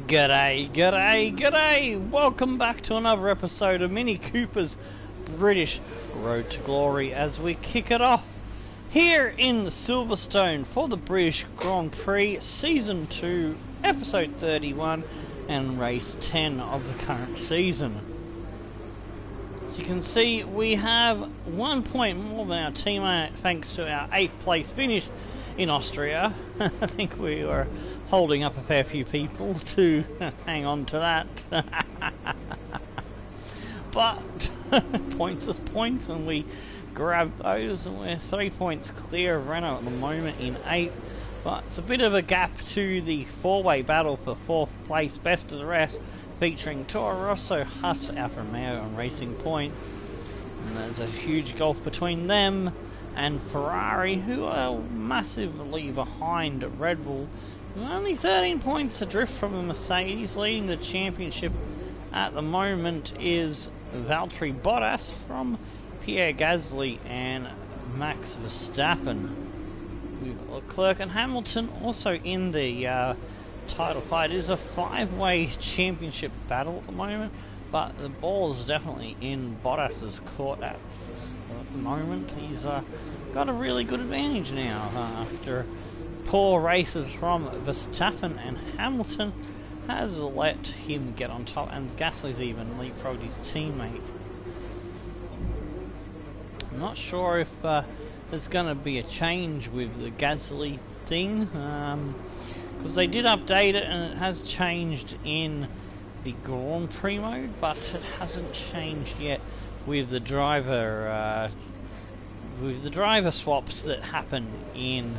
G'day, g'day, g'day! Welcome back to another episode of Minnie Cooper's British Road to Glory as we kick it off here in Silverstone for the British Grand Prix Season 2, Episode 31 and Race 10 of the current season. As you can see, we have 1 point more than our teammate thanks to our 8th place finish in Austria. I think we were holding up a fair few people to hang on to that. But points is points, and we grab those, and we're 3 points clear of Renault at the moment in 8th. But it's a bit of a gap to the four-way battle for 4th place, best of the rest, featuring Toro Rosso, Haas, Alfa Romeo and Racing Point. And there's a huge gulf between them and Ferrari, who are massively behind Red Bull. Only 13 points adrift from the Mercedes. Leading the championship at the moment is Valtteri Bottas from Pierre Gasly and Max Verstappen. We've got Leclerc and Hamilton also in the title fight. It is a 5-way championship battle at the moment, but the ball is definitely in Bottas's court at the moment. He's got a really good advantage now after poor races from Verstappen, and Hamilton has let him get on top, and Gasly's even leapfrogged his teammate. I'm not sure if there's going to be a change with the Gasly thing, because they did update it and it has changed in the Grand Prix mode, but it hasn't changed yet with the driver swaps that happen in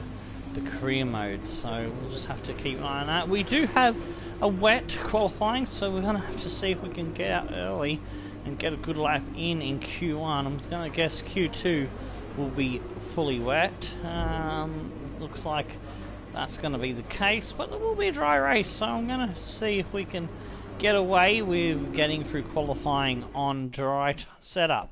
the career mode, so we'll just have to keep an eye on that. We do have a wet qualifying, so we're going to have to see if we can get out early and get a good lap in Q1. I'm going to guess Q2 will be fully wet. Looks like that's going to be the case, but there will be a dry race, so I'm going to see if we can get away with getting through qualifying on dry setup.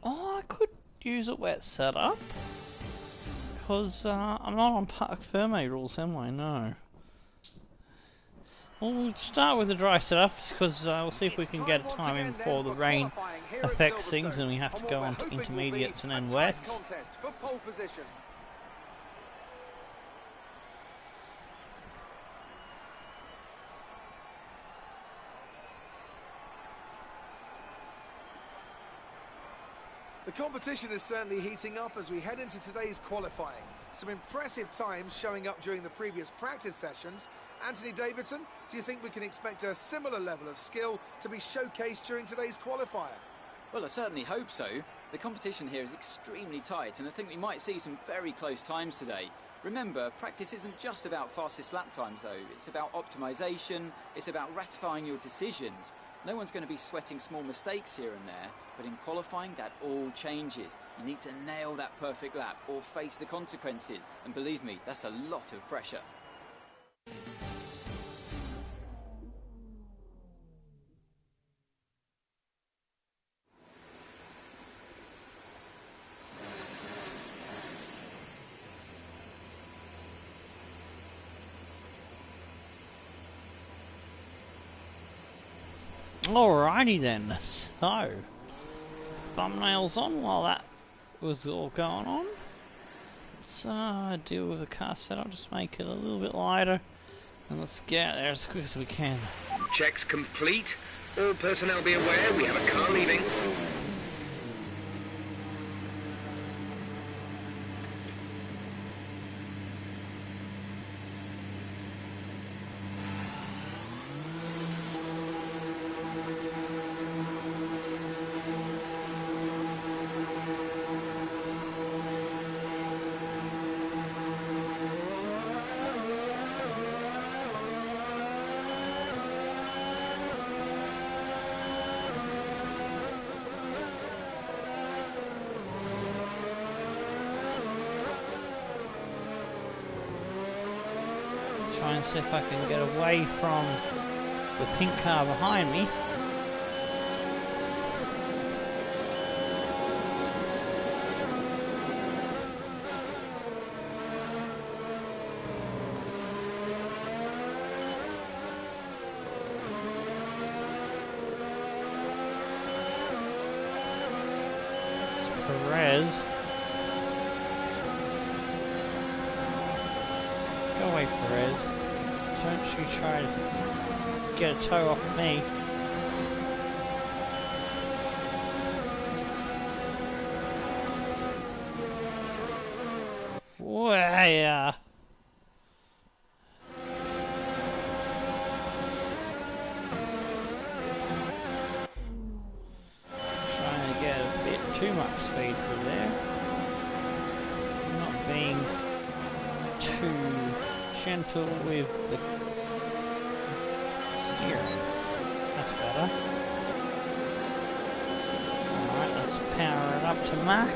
Oh, I could use a wet setup, because I'm not on Parc Fermé rules, am I? No. We'll start with the dry setup, because we'll see if we can get a time in before the rain affects things and we have to go on to intermediates and then wet. The competition is certainly heating up as we head into today's qualifying. Some impressive times showing up during the previous practice sessions. Anthony Davidson, do you think we can expect a similar level of skill to be showcased during today's qualifier? Well, I certainly hope so. The competition here is extremely tight, and I think we might see some very close times today. Remember, practice isn't just about fastest lap times though. It's about optimization, it's about ratifying your decisions. No one's going to be sweating small mistakes here and there, but in qualifying that all changes. You need to nail that perfect lap or face the consequences, and believe me, that's a lot of pressure. Alrighty then, so thumbnails on while that was all going on. Let's deal with the car setup, just make it a little bit lighter, and let's get out there as quick as we can. Checks complete. All personnel be aware we have a car leaving. Try and see if I can get away from the pink car behind me. Perez. Go away, Perez. Don't you try to get a toe off me. Whoa! Trying to get a bit too much speed through there. Not being too gentle with the steering. That's better. Alright, let's power it up to max.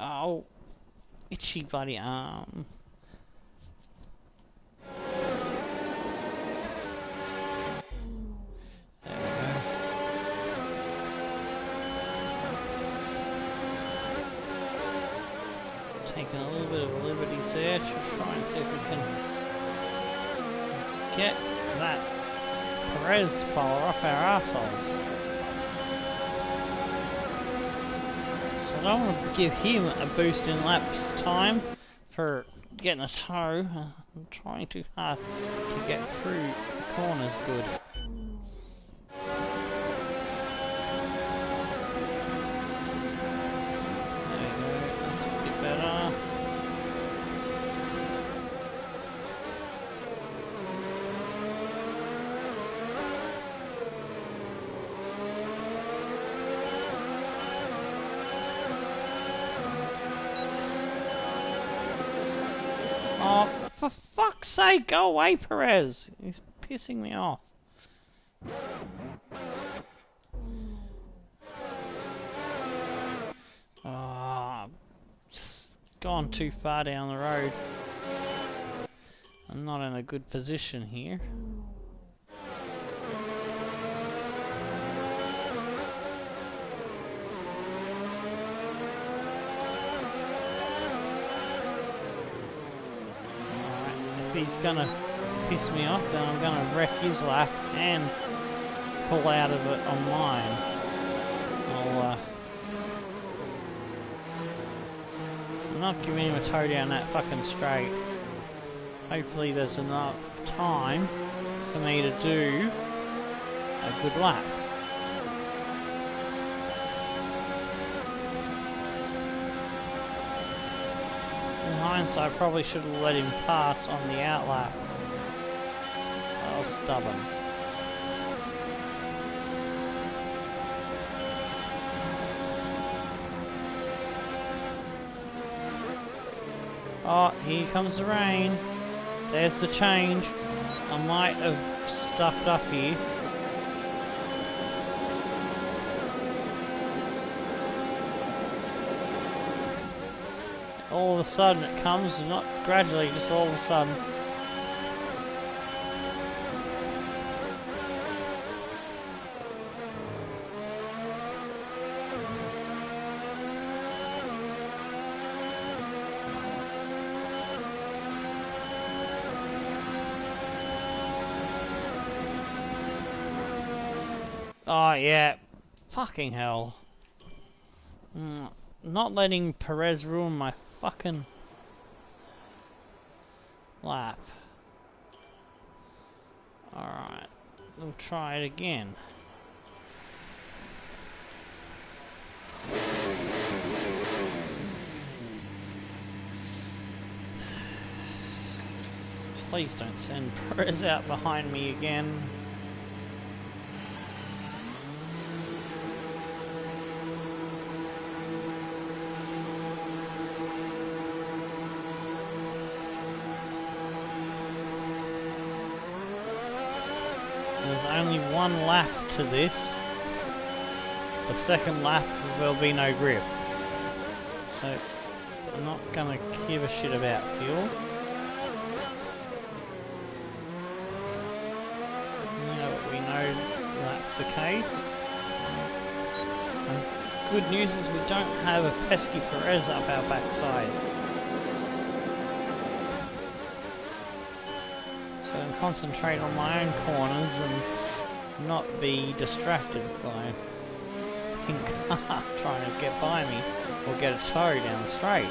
Oh, itchy bloody arm. There we go. Taking a little bit of liberties there to try and see if we can get that Perez fella off our arseholes. I don't want to give him a boost in laps time for getting a toe. I'm trying too hard to get through the corners good. There we go, that's a bit better. Oh, for fuck's sake, go away, Perez! He's pissing me off. Oh, just gone too far down the road. I'm not in a good position here. If he's gonna piss me off, then I'm gonna wreck his lap and pull out of it on mine. I'm not giving him a toe down that fucking straight. Hopefully there's enough time for me to do a good lap. In hindsight, I probably should have let him pass on the outlap. I was stubborn. Oh, here comes the rain. There's the change. I might have stuffed up here. All of a sudden it comes, not gradually, just all of a sudden. Oh yeah, fucking hell. Not letting Perez ruin my fucking lap. Alright, we'll try it again. Please don't send Perez out behind me again. There's only one lap to this. The second lap there'll be no grip. So I'm not gonna give a shit about fuel. We know that's the case. And good news is we don't have a pesky Perez up our backsides. concentrate on my own corners and not be distracted by a pink car trying to get by me or get a tow down the straight.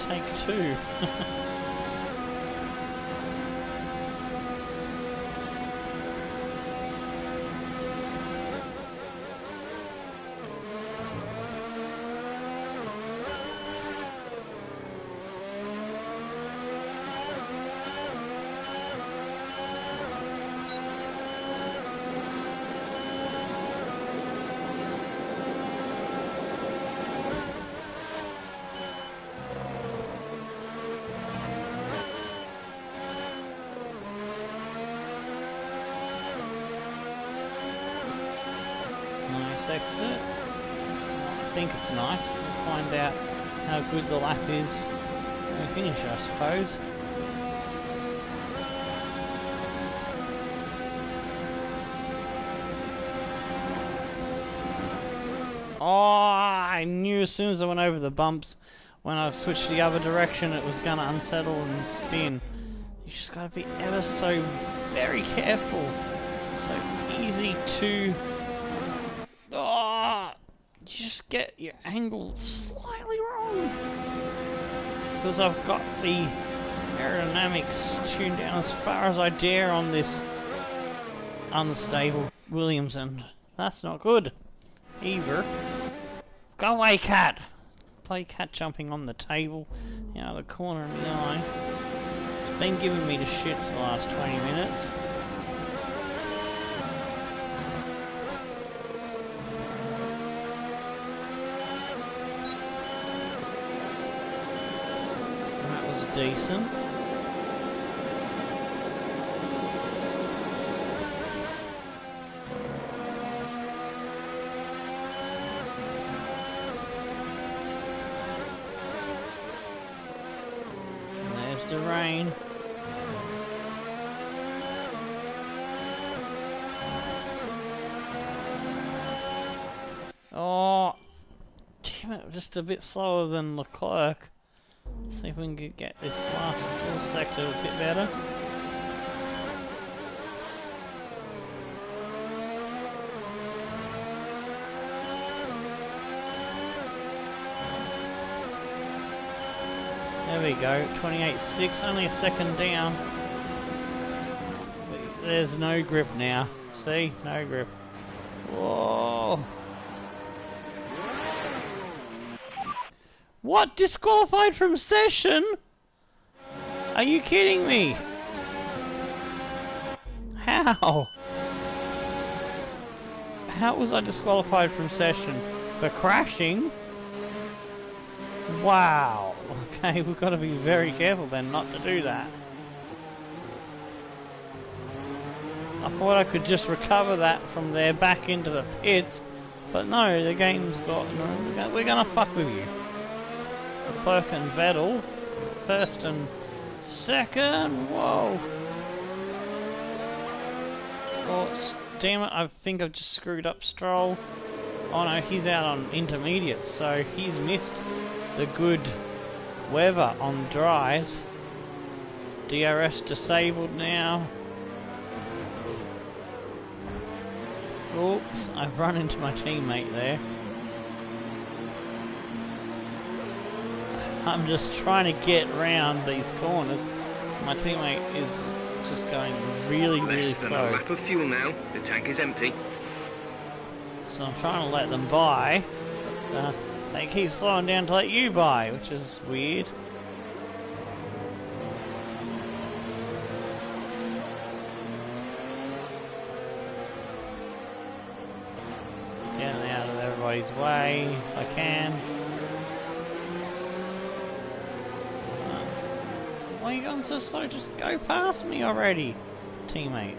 Take two. Exit. I think it's nice. We'll find out how good the lap is when we finish, I suppose. Oh, I knew as soon as I went over the bumps, when I switched the other direction, it was going to unsettle and spin. You just got to be ever so very careful. So easy to... Oh, you just get your angle slightly wrong. Because I've got the aerodynamics tuned down as far as I dare on this unstable Williams, and that's not good either. Go away, cat! Play cat jumping on the table, you know, the corner of the eye. It's been giving me the shits the last 20 minutes. Decent. And there's the rain. Oh, damn it, just a bit slower than Leclerc. See if we can get this last little sector a bit better. There we go, 28.6, only a second down. There's no grip now. See? No grip. Whoa! What? Disqualified from session? Are you kidding me? How? How was I disqualified from session? For crashing? Wow. Okay, we've got to be very careful then not to do that. I thought I could just recover that from there back into the pits, but no, the game's got... No, we're gonna fuck with you. Leclerc and Vettel, first and second. Whoa! Oh, damn it! I think I've just screwed up Stroll. Oh no, he's out on intermediates, so he's missed the good weather on dries. DRS disabled now. Oops! I've run into my teammate there. I'm just trying to get round these corners. My teammate is just going really slow. Less than a lap of fuel now. The tank is empty. So I'm trying to let them by. They keep slowing down to let you by, which is weird. Getting out of everybody's way if I can. Why are you going so slow? Just go past me already, teammate.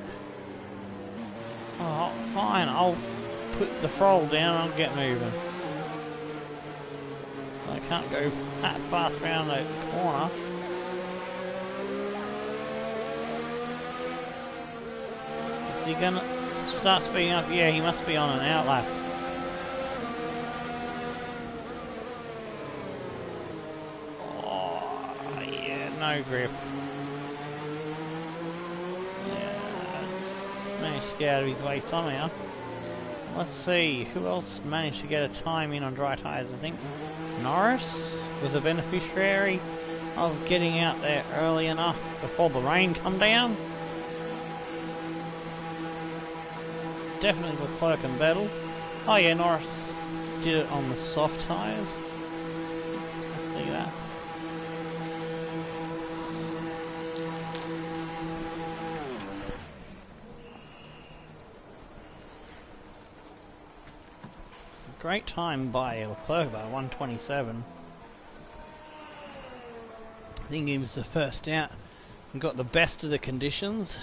Oh, fine, I'll put the throttle down and I'll get moving. I can't go that fast around the corner. Is he gonna start speeding up? Yeah, he must be on an outlap. Oh, yeah, no grip. Managed to get out of his way somehow. Let's see, who else managed to get a time in on dry tyres? I think Norris was a beneficiary of getting out there early enough before the rain come down. Definitely Leclerc and Vettel. Oh yeah, Norris did it on the soft tyres. Let's see that. Great time by Leclerc, by 1:27. I think he was the first out and got the best of the conditions.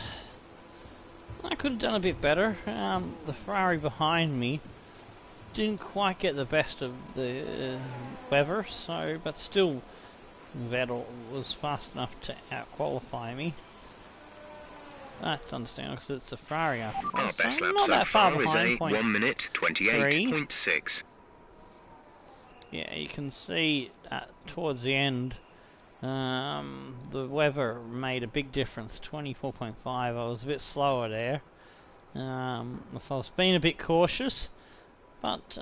I could have done a bit better. The Ferrari behind me didn't quite get the best of the weather, so but still Vettel was fast enough to out-qualify me. That's understandable because it's a Ferrari after all. Our best So lap not so that far far is behind, a 1 minute 28.6. Yeah, you can see towards the end the weather made a big difference. 24.5. I was a bit slower there. If I was being a bit cautious, but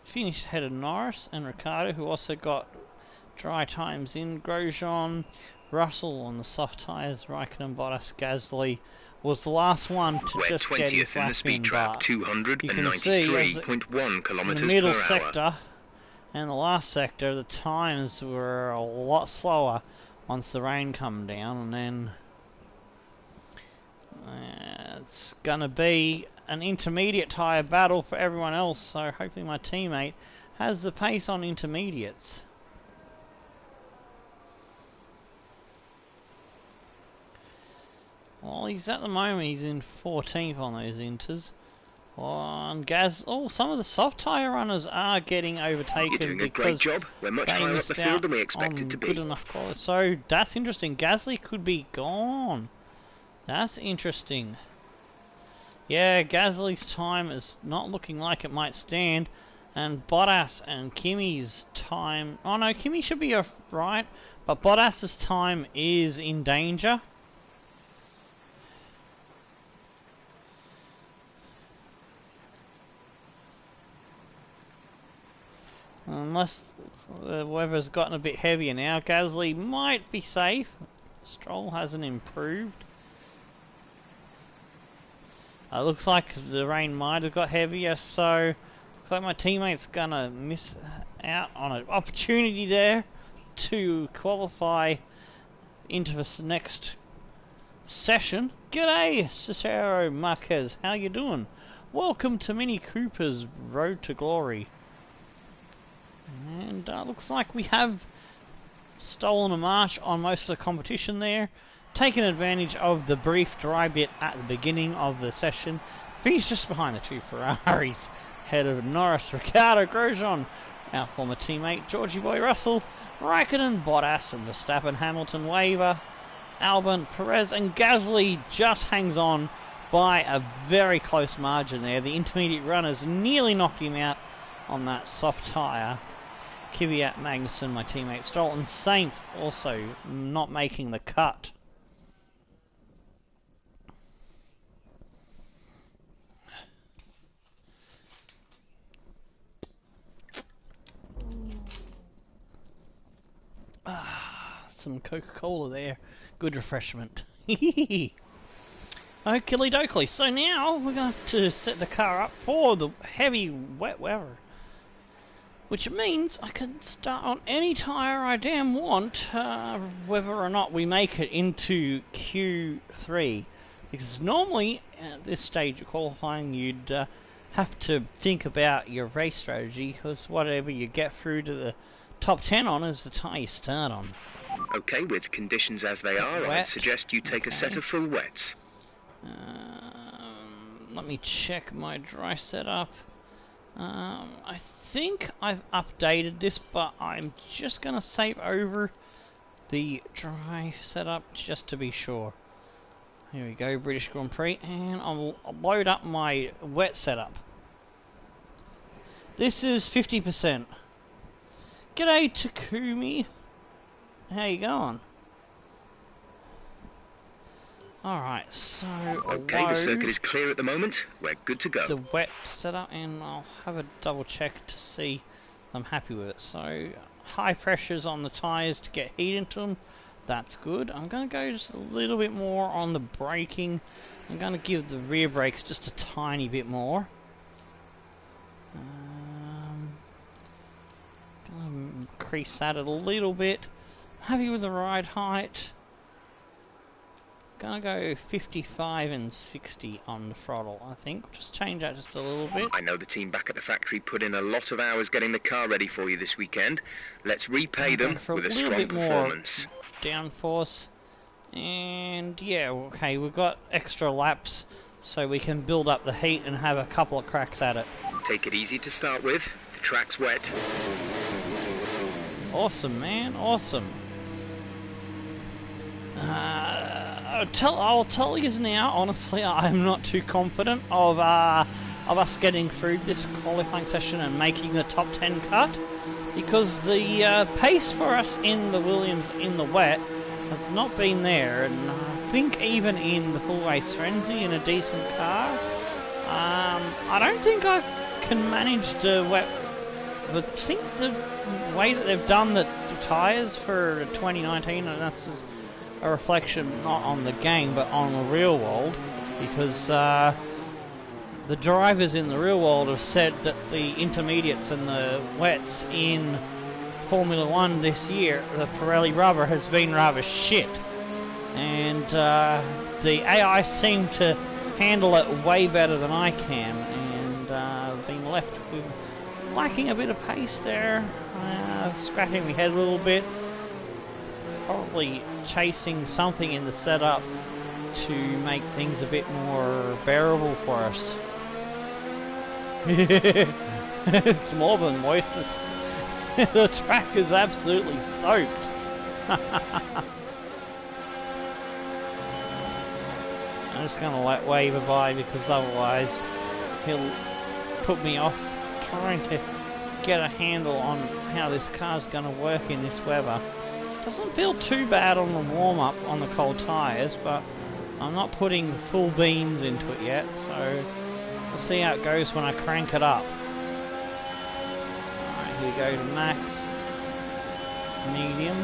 finished ahead of Norris and Ricciardo, who also got dry times in. Grosjean, Russell on the soft tyres, Raikkonen, Bottas, Gasly was the last one to We're just get his 20th in the lap speed in, trap, but you can see 293.1 kilometers in the middle per hour. sector and the last sector, the times were a lot slower once the rain come down, and then it's gonna be an intermediate tyre battle for everyone else, so hopefully my teammate has the pace on intermediates. Well, he's at the moment, he's in 14th on those inters. On some of the soft tyre runners are getting overtaken. You're doing a great because job. We're much higher up the field than we expected to be. Good enough quality. So that's interesting. Gasly could be gone. That's interesting. Yeah, Gasly's time is not looking like it might stand. And Bottas and Kimi's time... Oh no, Kimi should be right. But Bottas's time is in danger. Unless the weather's gotten a bit heavier now, Gasly might be safe. Stroll hasn't improved. Looks like the rain might have got heavier, so looks like my teammate's gonna miss out on an opportunity there to qualify into this next session. G'day, Cicero Marquez, how you doing? Welcome to Mini Cooper's Road to Glory. And looks like we have stolen a march on most of the competition there. Taken advantage of the brief dry bit at the beginning of the session. Finished just behind the two Ferraris. Head of Norris, Ricciardo, Grosjean, our former teammate, Georgie Boy Russell, Raikkonen, Bottas and Verstappen, Hamilton, Weber, Albon, Perez and Gasly just hangs on by a very close margin there. The intermediate runners nearly knocked him out on that soft tyre. Kvyat, Magnussen, my teammate Stroll, and Sainz also not making the cut. Some Coca-Cola there. Good refreshment. Oakley dokley. So now we're going to set the car up for the heavy wet weather. which means I can start on any tyre I damn want, whether or not we make it into Q3. Because normally, at this stage of qualifying, you'd have to think about your race strategy, because whatever you get through to the top 10 on is the tyre you start on. Okay, with conditions as they are, I'd suggest you take a set of full wets. Let me check my dry setup. I think I've updated this, but I'm just going to save over the dry setup just to be sure. Here we go, British Grand Prix, and I'll load up my wet setup. This is 50%. G'day Takumi, how you going? Alright, so okay, the circuit is clear at the moment. We're good to go. The wet setup, and I'll have a double check to see I'm happy with it. So high pressures on the tyres to get heat into them. That's good. I'm going to go just a little bit more on the braking. I'm going to give the rear brakes just a tiny bit more. Going to increase that a little bit. Happy with the ride height. Gonna go 55 and 60 on the throttle, I think. Just change that just a little bit. I know the team back at the factory put in a lot of hours getting the car ready for you this weekend. Let's repay them with a strong performance. Downforce. And yeah, okay, we've got extra laps so we can build up the heat and have a couple of cracks at it. Take it easy to start with. The track's wet. Awesome, man, awesome. I'll tell you now, honestly, I'm not too confident of us getting through this qualifying session and making the top 10 cut, because the pace for us in the Williams in the wet has not been there, and I think even in the full race frenzy in a decent car, I don't think I can manage the wet. But I think the way that they've done the tyres for 2019, and that's just a reflection not on the game but on the real world, because the drivers in the real world have said that the intermediates and the wets in Formula 1 this year, the Pirelli rubber has been rather shit, and the AI seem to handle it way better than I can, and I've been left with lacking a bit of pace there, scratching my head a little bit. Probably chasing something in the setup to make things a bit more bearable for us. It's more than moist, the track is absolutely soaked. I'm just going to let Waver by, because otherwise he'll put me off trying to get a handle on how this car's going to work in this weather. Doesn't feel too bad on the warm-up on the cold tyres, but I'm not putting full beans into it yet, so we'll see how it goes when I crank it up. Alright, here we go to max, medium,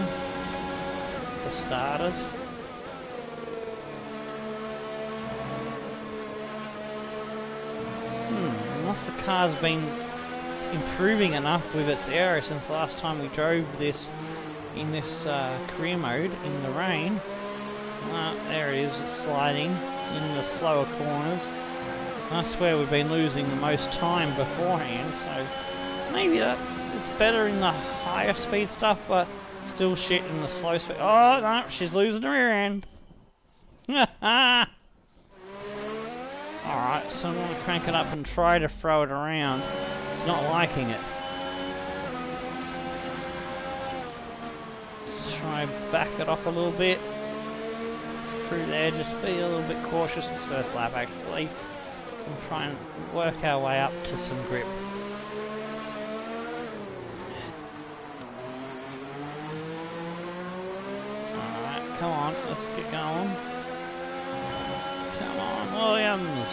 for starters. Unless the car's been improving enough with its aero since the last time we drove this in this career mode in the rain. There it is, it's sliding in the slower corners. That's where we've been losing the most time beforehand, so maybe it's better in the higher speed stuff, but still shit in the slow speed. Oh no, she's losing her rear end. Alright, so I'm going to crank it up and try to throw it around. It's not liking it. Try and back it off a little bit through there, just be a little bit cautious this first lap actually, and try and work our way up to some grip. Alright, come on, let's get going. Come on, Williams!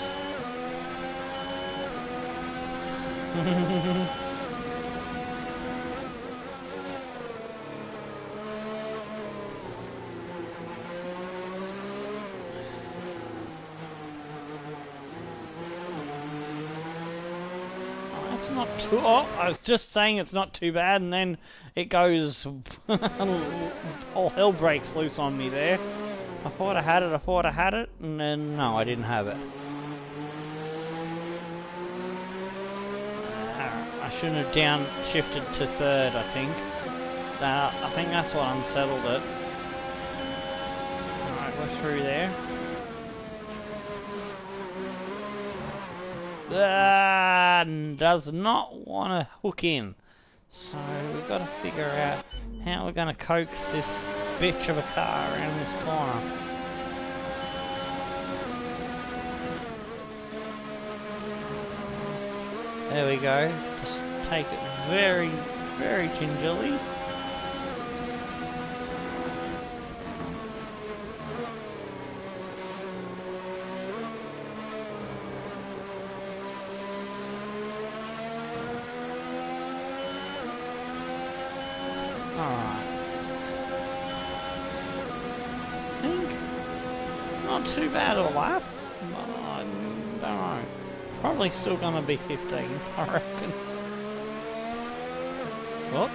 not too... Oh, I was just saying it's not too bad, and then it goes... all hell breaks loose on me there. I thought I had it, and then no, I didn't have it. I shouldn't have downshifted to third, I think. I think that's what unsettled it. Alright, we're through there. Does not want to hook in. So we've got to figure out how we're going to coax this bitch of a car around this corner. There we go. Just take it very, very gingerly. Alright. I think it's not too bad a lap. I don't know. Probably still gonna be 15, I reckon. Well,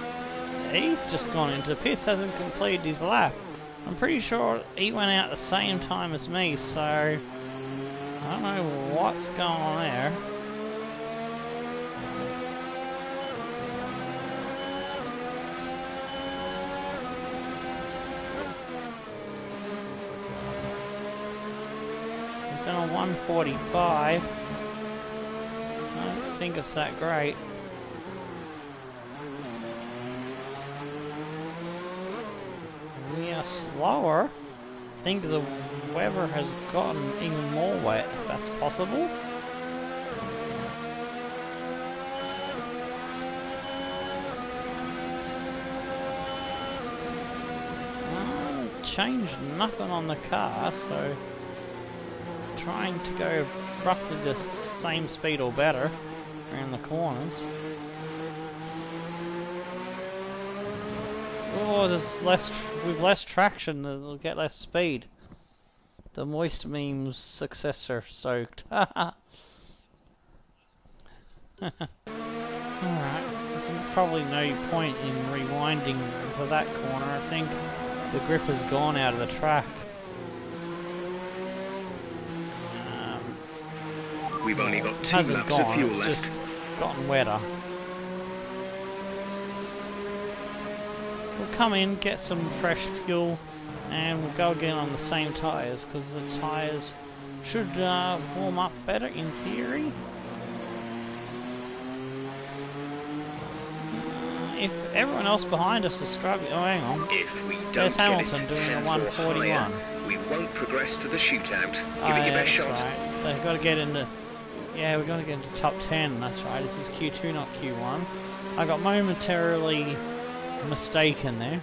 he's just gone into the pits, hasn't completed his lap. I'm pretty sure he went out the same time as me, so I don't know what's going on there. He's done a 145. I don't think it's that great. We are slower. I think the weather has gotten even more wet, if that's possible. Changed nothing on the car, so trying to go roughly the same speed or better around the corners. Oh, there's less, with less traction, they'll get less speed. The Moist Meme's successor soaked. Alright, there's probably no point in rewinding for that corner. I think the grip has gone out of the track. We've only got 2 laps of fuel left. It's just gotten wetter. We'll come in, get some fresh fuel, and we'll go again on the same tyres, because the tyres should warm up better in theory. If everyone else behind us is struggling... Oh, hang on. If we don't There's Hamilton get it to doing a 10-4 141. higher, we won't progress to the shootout. Give it your best shot. Right. They've got to get into... Yeah, we've got to get into top 10, that's right. This is Q2, not Q1. I got momentarily mistaken there.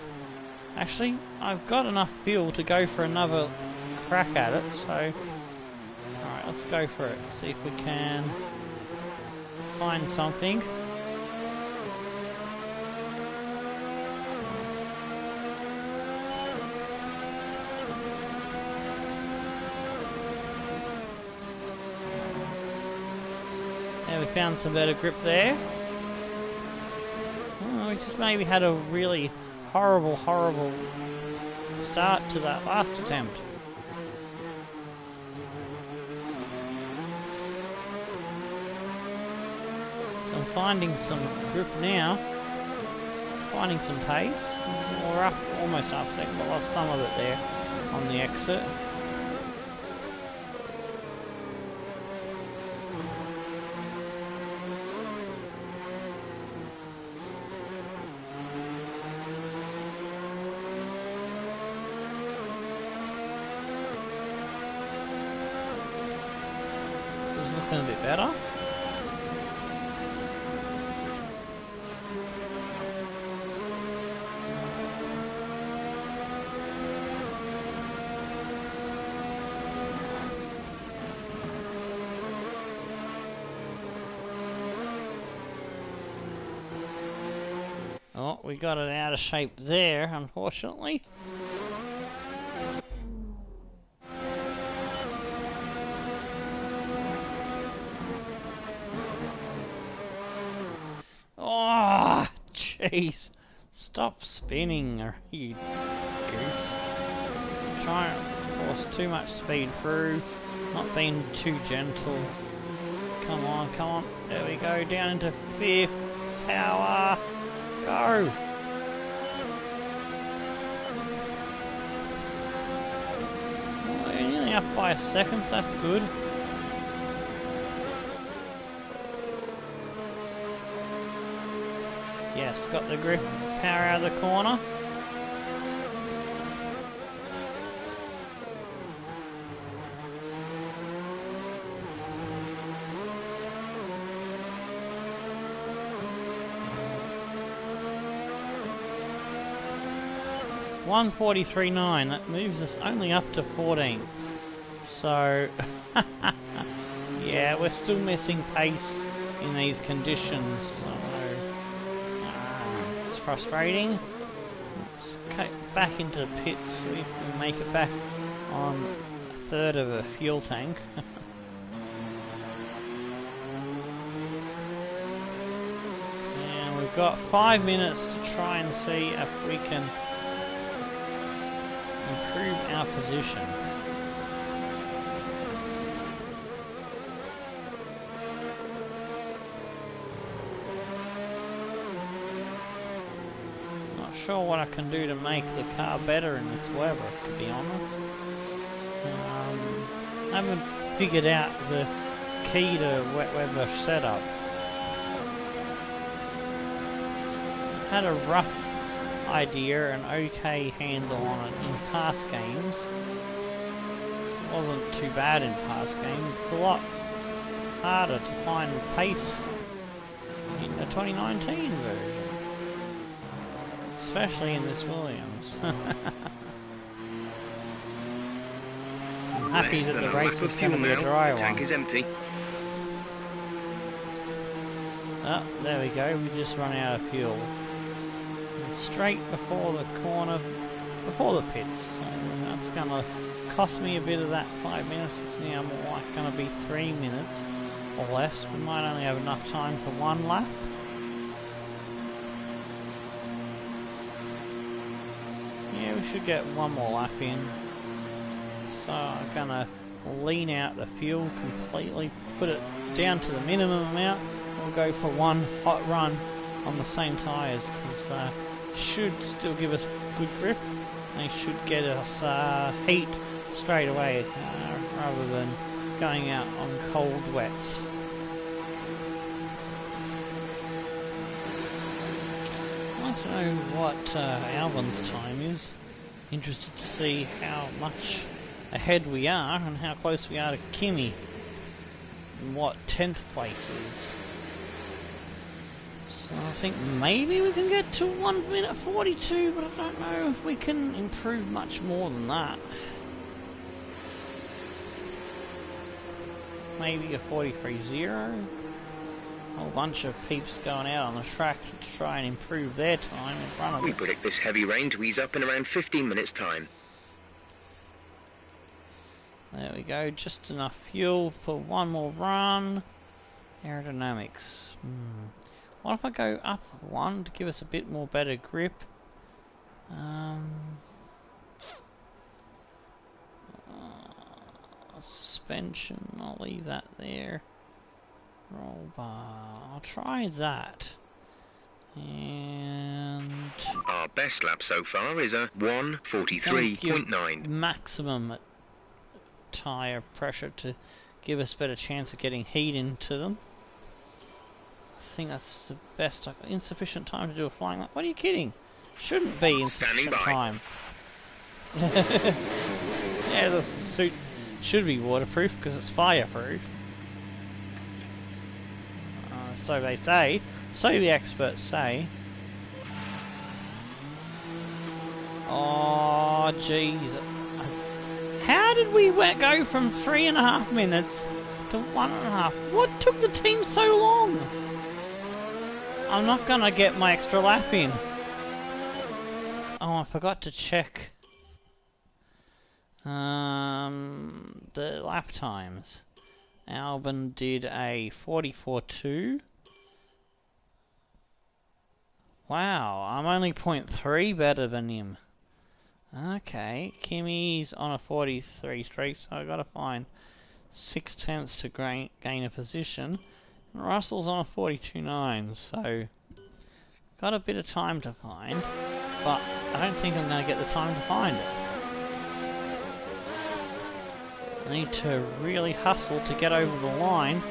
Actually, I've got enough fuel to go for another crack at it, so... Alright, let's go for it. See if we can find something. Yeah, we found some better grip there. Oh, we just maybe had a really horrible start to that last attempt. So I'm finding some grip now. Finding some pace. We're up, almost up second, but lost some of it there on the exit. A bit better. Oh, we got it out of shape there, unfortunately. Jeez. Stop spinning, you goose. Trying to force too much speed through. Not being too gentle. Come on, come on. There we go. Down into 5th. Power. Go. Well, we're nearly up by a second, so that's good. Yes, got the grip. Power out of the corner. .143.9, that moves us only up to 14. So, yeah, we're still missing pace in these conditions. So, it's frustrating. Let's get back into the pits so we can make it back on a third of a fuel tank. And we've got 5 minutes to try and see if we can improve our position. Not sure what I can do to make the car better in this weather, to be honest. I haven't figured out the key to wet weather setup. Had a rough idea, an okay handle on it in past games. It wasn't too bad in past games. It's a lot harder to find pace in the 2019 version, especially in this Williams. I'm happy that the race is going to be a dry one. Tank is empty. Oh, there we go. We just run out of fuel. Straight before the corner, before the pits. So that's going to cost me a bit of that 5 minutes. It's now more like going to be 3 minutes or less. We might only have enough time for one lap. Yeah, we should get one more lap in. So I'm going to lean out the fuel completely, put it down to the minimum amount. We'll go for one hot run on the same tyres, because should still give us good grip. They should get us heat straight away rather than going out on cold wets. I'd like to know what Alvin's time is. Interested to see how much ahead we are and how close we are to Kimi and what 10th place is. So I think maybe we can get to 1 minute 42, but I don't know if we can improve much more than that. Maybe a 43.0. A whole bunch of peeps going out on the track to try and improve their time in front of us. We predict this heavy rain to ease up in around 15 minutes time. There we go, just enough fuel for one more run. Aerodynamics. What if I go up one to give us a bit more better grip? Suspension, I'll leave that there. Roll bar, I'll try that. And our best lap so far is a 1:43.9. Maximum tyre pressure to give us a better chance of getting heat into them. I think that's the best. Insufficient time to do a flying lap. What are you kidding? Shouldn't be insufficient time. Yeah, the suit should be waterproof because it's fireproof. So they say. So the experts say. Oh, jeez. How did we go from 3.5 minutes to 1.5? What took the team so long? I'm not gonna get my extra lap in. Oh, I forgot to check the lap times. Albin did a 44.2. Wow, I'm only 0.3 better than him. Okay, Kimmy's on a 43 streak, so I've got to find 6 tenths to gain a position. And Russell's on a 42.9, so got a bit of time to find, but I don't think I'm going to get the time to find it. I need to really hustle to get over the line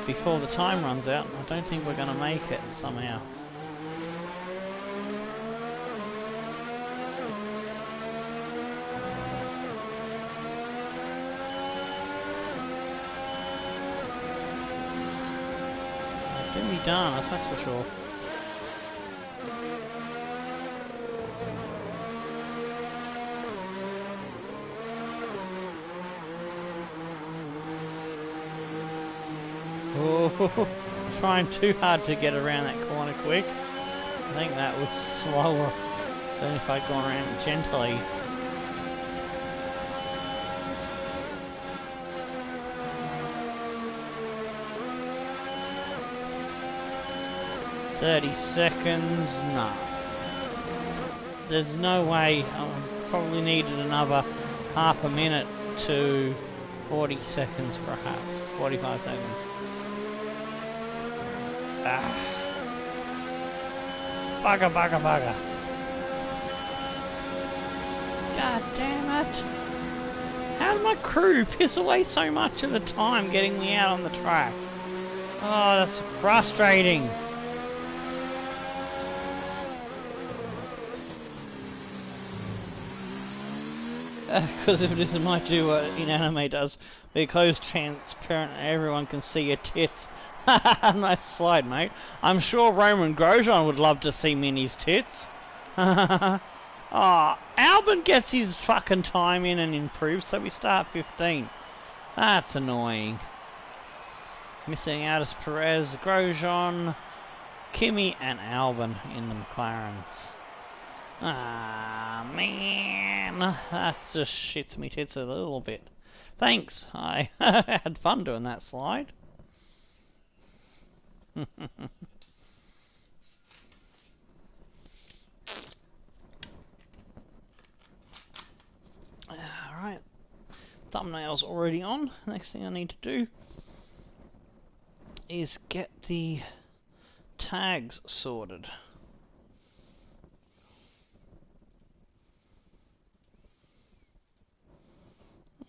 before the time runs out, and I don't think we're going to make it somehow. Get me done, that's for sure. Oh, trying too hard to get around that corner quick. I think that was slower than if I'd gone around gently. "30 seconds, no. There's no way. I probably needed another half a minute to 40 seconds perhaps, 45 seconds. Ah. Bugger, bugger, bugger. God damn it. How did my crew piss away so much of the time getting me out on the track? Oh, that's frustrating. Because if this might do what in anime does, be closed transparent and everyone can see your tits. Nice slide, mate. I'm sure Roman Grosjean would love to see Minnie's tits. Oh, Albon gets his fucking time in and improves, so we start 15. That's annoying. Missing out is Perez, Grosjean, Kimi and Albon in the McLarens. Ah, man. That just shits me tits a little bit. Thanks. I had fun doing that slide. Alright. Thumbnail's already on. Next thing I need to do is get the tags sorted.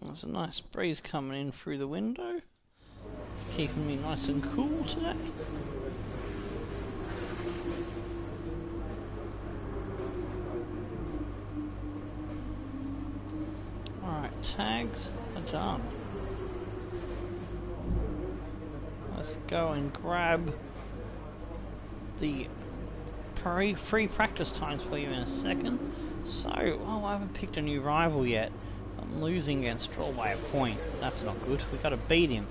There's a nice breeze coming in through the window, keeping me nice and cool today. Alright, tags are done. Let's go and grab the free practice times for you in a second. So, oh, I haven't picked a new rival yet. I'm losing against Stroll by a point. That's not good. We've got to beat him.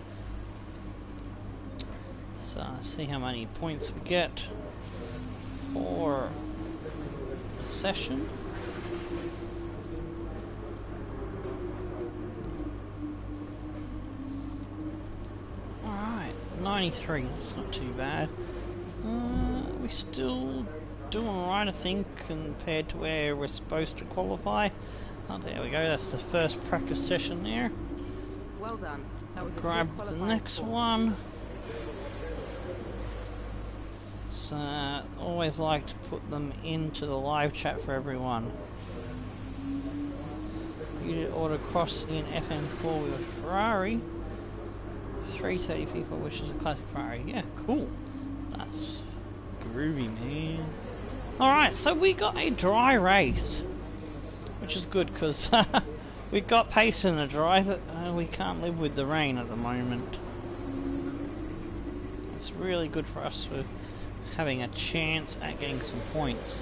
So, see how many points we get for the session. Alright, 93. That's not too bad. We're still doing alright, I think, compared to where we're supposed to qualify. Oh, there we go, that's the first practice session there. Well done. That was a grab the next one. So, always like to put them into the live chat for everyone. You did autocross in FM4 with a Ferrari. 330 FIFA, which is a classic Ferrari. Yeah, cool. That's groovy, man. Alright, so we got a dry race. Which is good, because we got pace in the dry, but we can't live with the rain at the moment. It's really good for us for having a chance at getting some points.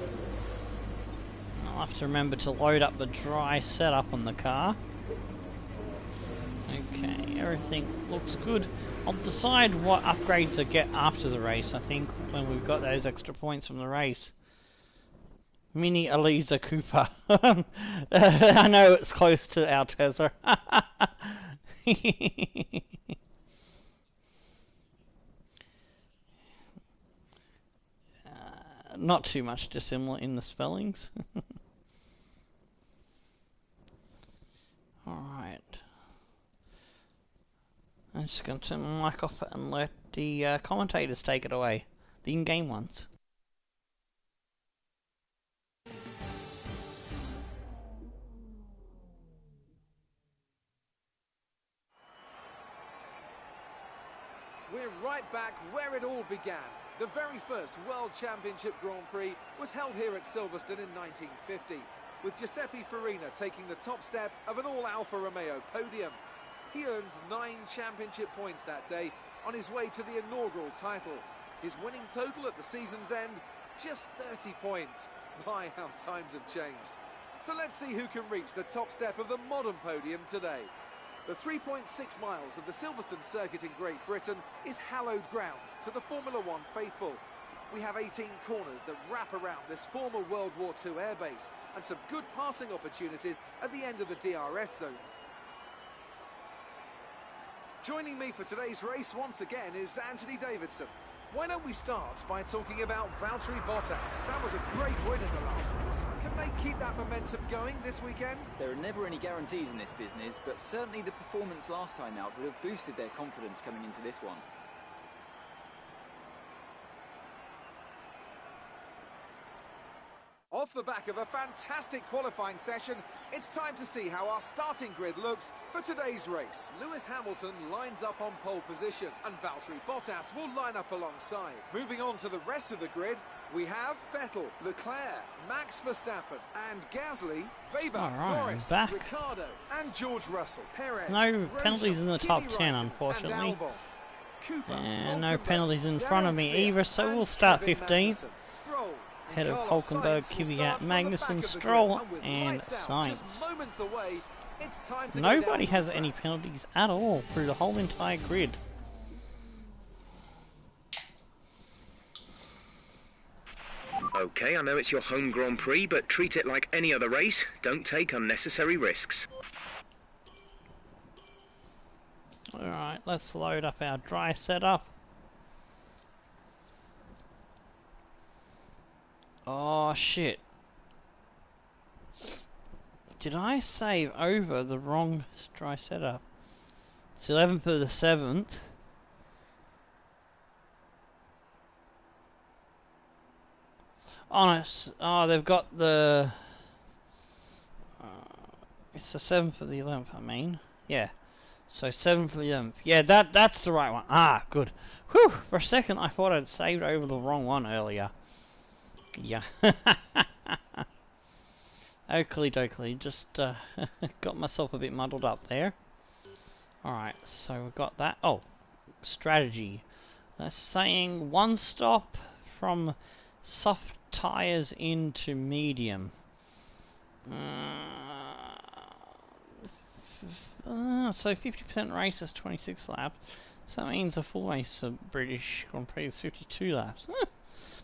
I'll have to remember to load up the dry setup on the car. Okay, everything looks good. I'll decide what upgrades I get after the race, I think, when we've got those extra points from the race. Minnie, Eliza, Cooper. I know it's close to our Tesla. not too much dissimilar in the spellings. Alright. I'm just going to turn my mic off and let the commentators take it away. The in-game ones. We're right back where it all began. The very first World Championship Grand Prix was held here at Silverstone in 1950, with Giuseppe Farina taking the top step of an all-Alfa Romeo podium. He earned 9 championship points that day on his way to the inaugural title. His winning total at the season's end, just 30 points. My, how times have changed. So let's see who can reach the top step of the modern podium today. The 3.6 miles of the Silverstone circuit in Great Britain is hallowed ground to the Formula One faithful. We have 18 corners that wrap around this former World War II airbase and some good passing opportunities at the end of the DRS zones. Joining me for today's race once again is Anthony Davidson. Why don't we start by talking about Valtteri Bottas? That was a great win in the last race. Can they keep that momentum going this weekend? There are never any guarantees in this business, but certainly the performance last time out would have boosted their confidence coming into this one. Off the back of a fantastic qualifying session, it's time to see how our starting grid looks for today's race. Lewis Hamilton lines up on pole position, and Valtteri Bottas will line up alongside. Moving on to the rest of the grid, we have Vettel, Leclerc, Max Verstappen, and Gasly, Weber, Norris, Ricciardo, and George Russell. Perez, no penalties Grosjean, in the Kimi top 10, Räikkönen, unfortunately. and Albon. Cooper, And no Hulkenberg, penalties in front of me Derek either, so Fiat, we'll start Kevin 15th. Magnussen, Stroll, Ahead of Carlos Hulkenberg, Sainz will Kvyat, start from the back Magnussen, of the Stroll, grid, with and lights out, Sainz. just moments away, it's time to go Nobody down to has the any track. penalties at all through the whole entire grid. Okay, I know it's your home Grand Prix, but treat it like any other race. Don't take unnecessary risks. Alright, let's load up our dry setup. Oh shit. Did I save over the wrong dry setup? It's 11th for the 7th. Oh, they've got the... it's the 7th for the 11th, I mean. Yeah. So 7th for the 11th. Yeah, that's the right one. Ah, good. Whew! For a second I thought I'd saved over the wrong one earlier. Yeah. Oakley dokley, just got myself a bit muddled up there. Alright, so we've got that. Oh, strategy. That's saying one stop from soft tyres into medium. So 50% race is 26 laps. So that means a full race of British Grand Prix is 52 laps.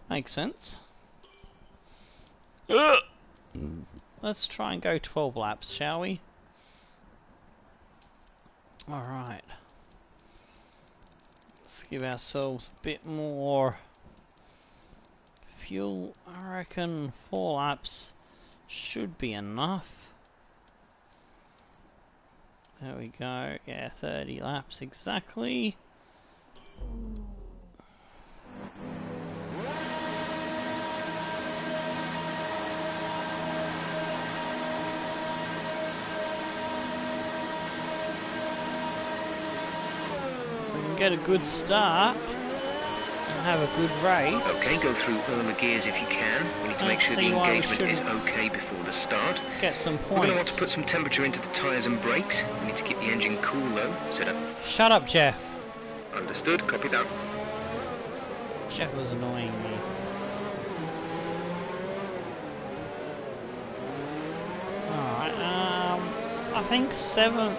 Makes sense. Let's try and go 12 laps, shall we? Alright. Let's give ourselves a bit more fuel. I reckon 4 laps should be enough. There we go. Yeah, 30 laps exactly. Get a good start and have a good race. Okay, go through all the gears if you can. We need to make sure the engagement is okay before the start. Get some We're going to want points. to put some temperature into the tyres and brakes. We need to keep the engine cool though. Set up. Shut up, Jeff. Understood, copy that. Jeff was annoying me. Alright, I think 7th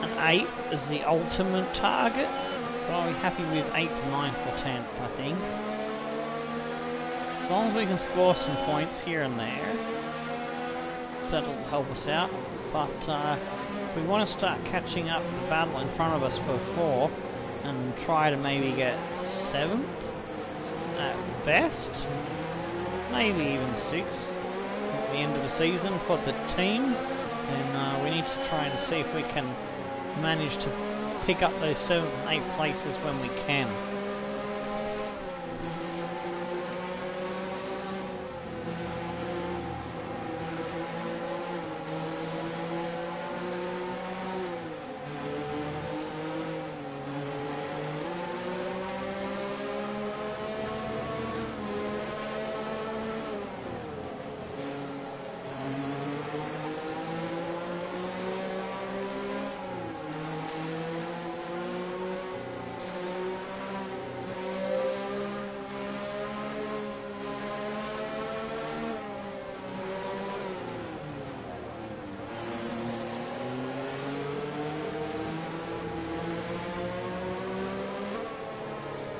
and 8th is the ultimate target. But I'll be happy with 8th, 9th or 10th, I think. As long as we can score some points here and there, that'll help us out. But if we want to start catching up the battle in front of us for 4, and try to maybe get 7th at best, maybe even 6th at the end of the season for the team. And we need to try and see if we can manage to pick up those 7th and 8th places when we can.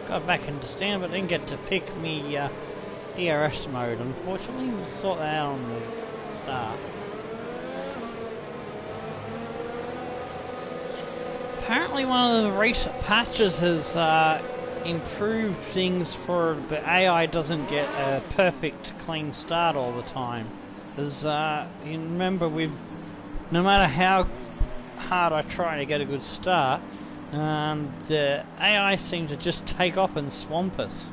Got back into stand, but didn't get to pick me ERS mode, unfortunately. We'll sort that out on the start. Apparently one of the recent patches has improved things for the AI doesn't get a perfect clean start all the time. As you remember, no matter how hard I try to get a good start, the AI seem to just take off and swamp us.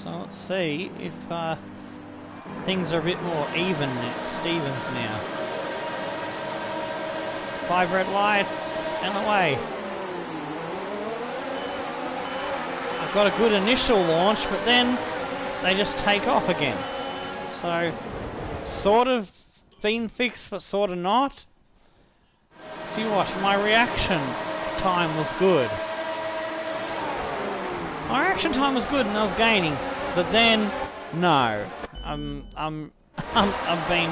So let's see if things are a bit more even at Stevens now. 5 red lights and away. I've got a good initial launch, but then they just take off again. So sort of been fixed, but sort of not. See what, my reaction time was good. My reaction time was good and I was gaining, but then no. I'm being.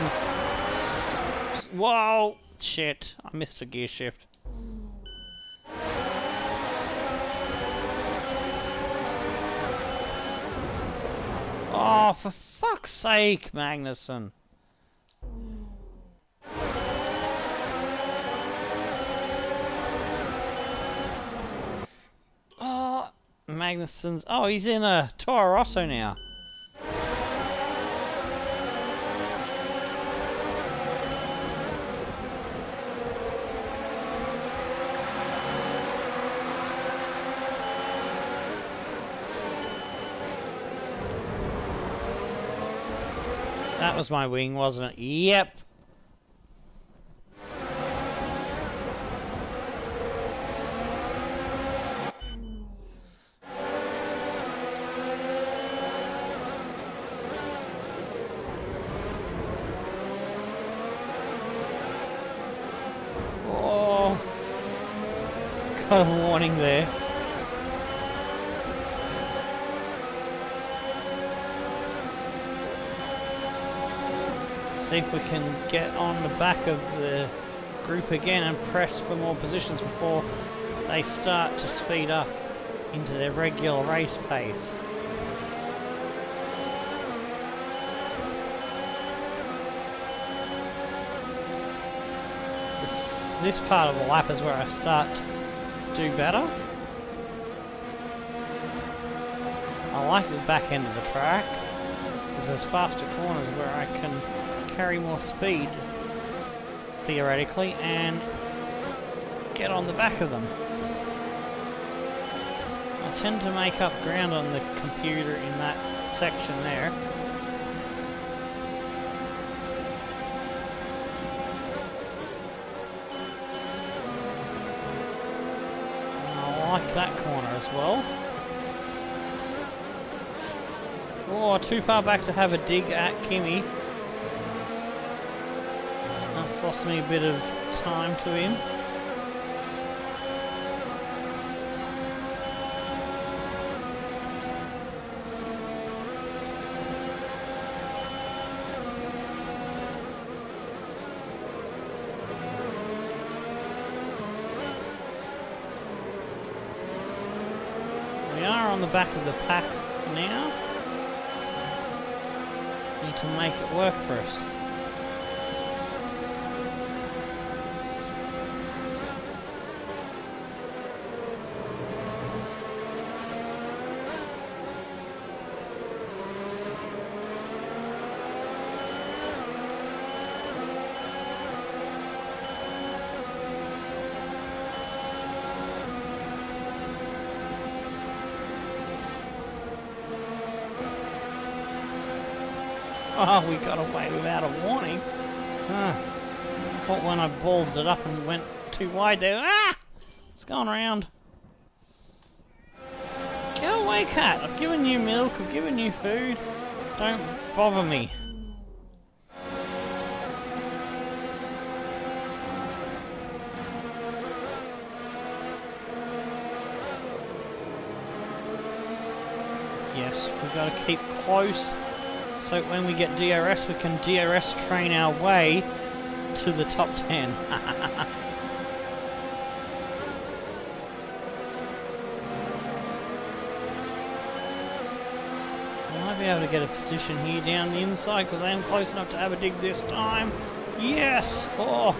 Whoa, shit! I missed a gear shift. Oh, for fuck's sake, Magnussen! Magnussen's... Oh, he's in a Toro Rosso now. That was my wing, wasn't it? Yep. Got a warning there. See if we can get on the back of the group again and press for more positions before they start to speed up into their regular race pace. This part of the lap is where I start to do better. I like the back end of the track, because there's faster corners where I can carry more speed, theoretically, and get on the back of them. I tend to make up ground on the computer in that section there. I like that corner as well. Oh, too far back to have a dig at Kimi. That's lost me a bit of time to him. We are on the back of the pack now. Need to make it work for us. Oh, we got away without a warning. I thought when I ballsed it up and went too wide there. Ah! It's going around. Go away, cat. I've given you milk, I've given you food. Don't bother me. Yes, we've got to keep close so when we get DRS we can DRS train our way to the top 10. I might be able to get a position here down the inside because I am close enough to have a dig this time. Yes! Oh!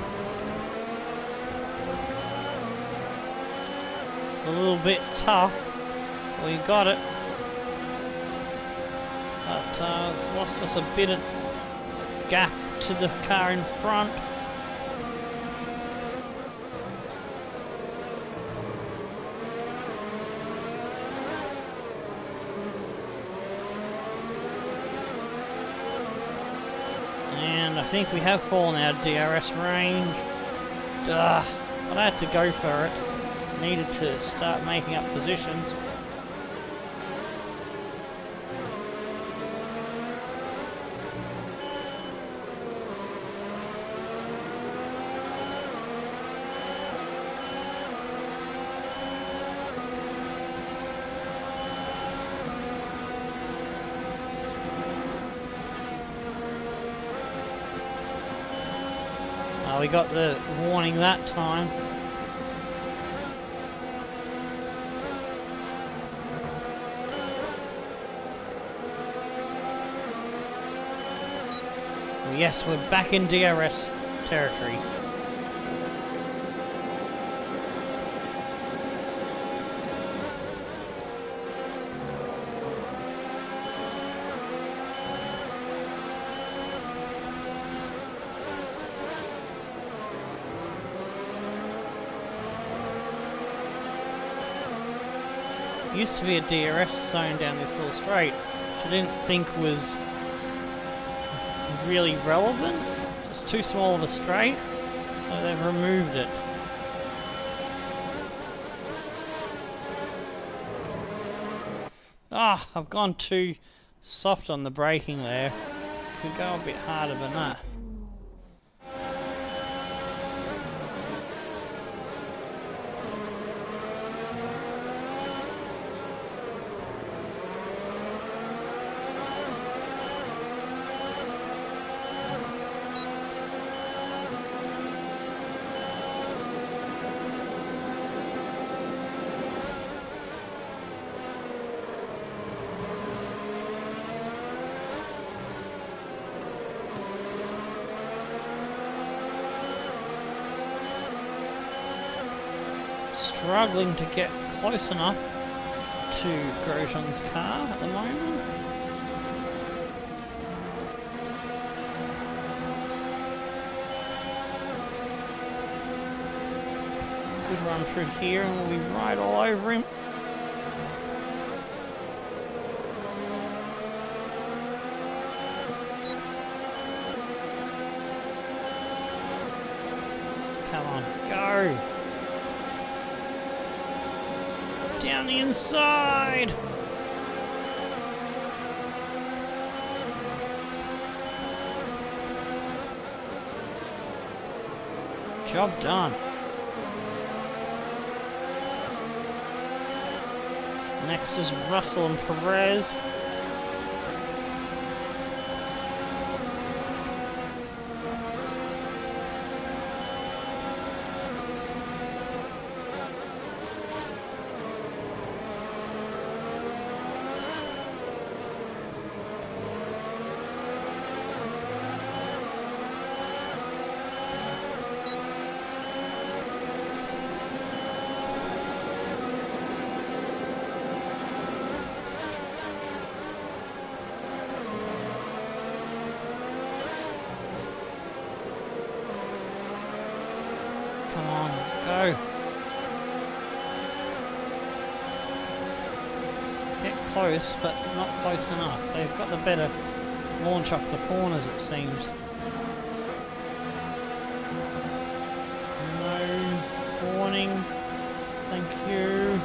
It's a little bit tough. We got it. But it's lost us a bit of gap to the car in front. And I think we have fallen out of DRS range. But I had to go for it. Needed to start making up positions. We got the warning that time. Yes, we're back in DRS territory. Used to be a DRS zone down this little straight, which I didn't think was really relevant. It's just too small of a straight, so they've removed it. Ah, I've gone too soft on the braking there. Could go a bit harder than that. Struggling to get close enough to Grosjean's car at the moment. Good run through here and we'll be right all over him. Come on, go! Down the inside! Job done. Next is Russell and Perez. Come on, go. Get close, but not close enough. They've got the better launch off the corners, it seems. No warning. Thank you.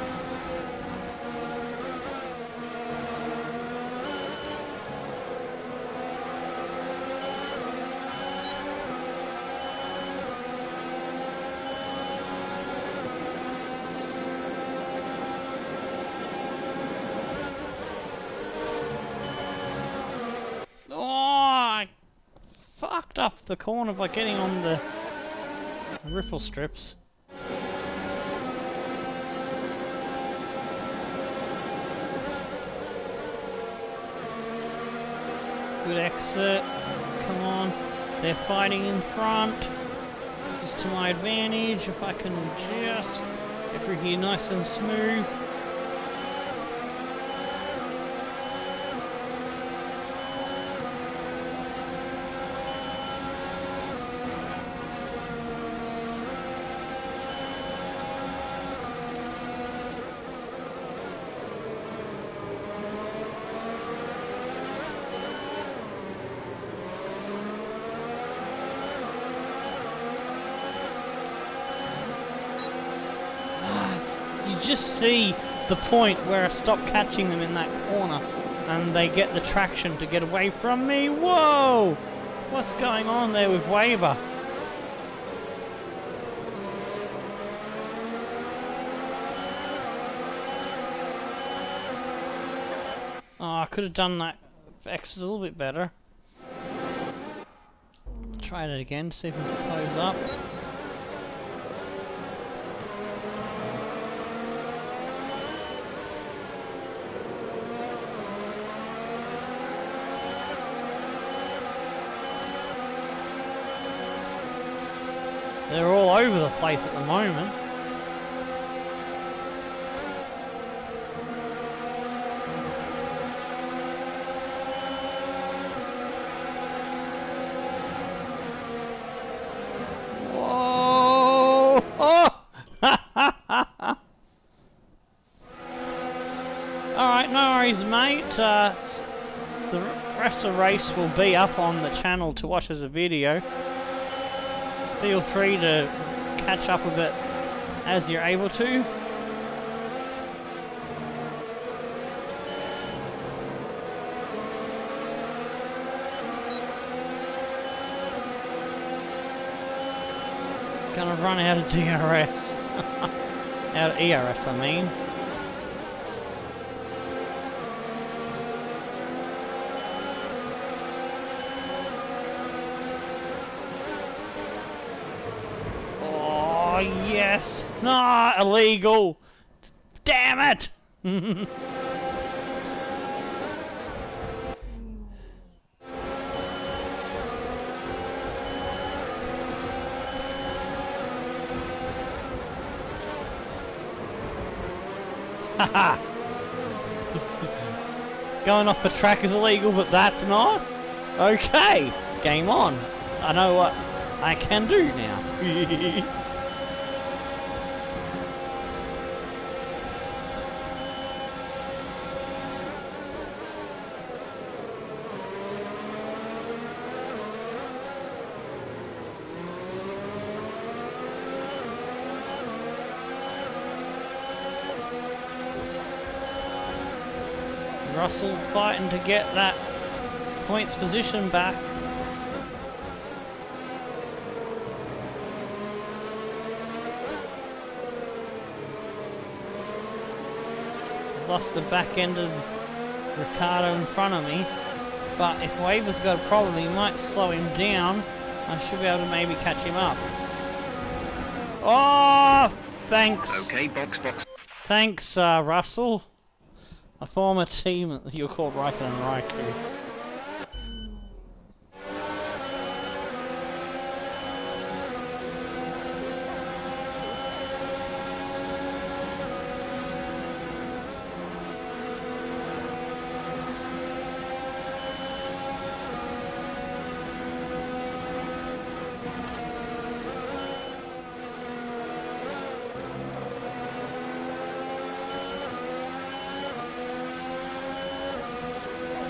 Fucked up the corner by getting on the riffle strips. Good exit. Come on. They're fighting in front. This is to my advantage if I can just get through here nice and smooth. You just see the point where I stop catching them in that corner and they get the traction to get away from me. Whoa! What's going on there with Weber? Oh, I could have done that exit a little bit better. Try it again, see if we can close up. They're all over the place at the moment. Whoa! Oh! Alright, no worries, mate. The rest of the race will be up on the channel to watch as a video. Feel free to catch up with it as you're able to. Gonna run out of DRS. Out of ERS, I mean. Oh, yes! No, illegal! Damn it! Haha! Going off the track is illegal, but that's not? Okay! Game on! I know what I can do now. Russell fighting to get that points position back. Lost the back end of Ricardo in front of me, but if Weber's got a problem, he might slow him down. I should be able to maybe catch him up. Oh, thanks. Okay, box. Thanks, Russell. A former team, you're called Raikkonen and Raikou.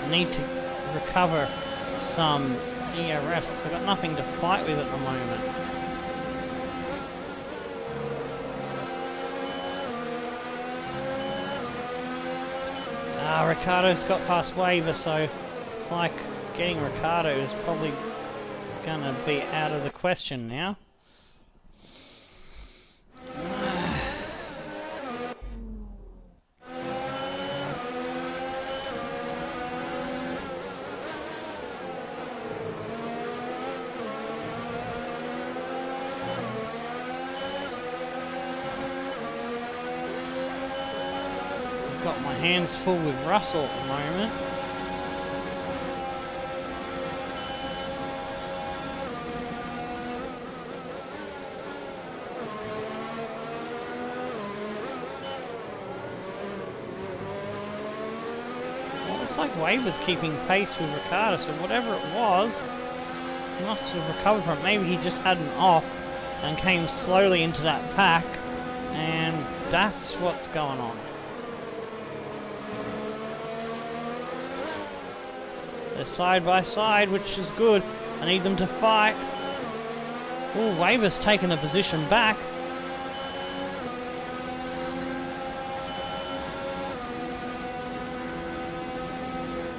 Need to recover some DRS. I've got nothing to fight with at the moment. Ricardo's got past Waver, so it's like getting Ricardo is probably going to be out of the question now. Got my hands full with Russell at the moment. Well, it looks like Wade was keeping pace with Ricardo, so whatever it was, he must have recovered from it. Maybe he just had an off and came slowly into that pack, and that's what's going on. They're side by side, which is good. I need them to fight. Oh, Waver's taken a position back.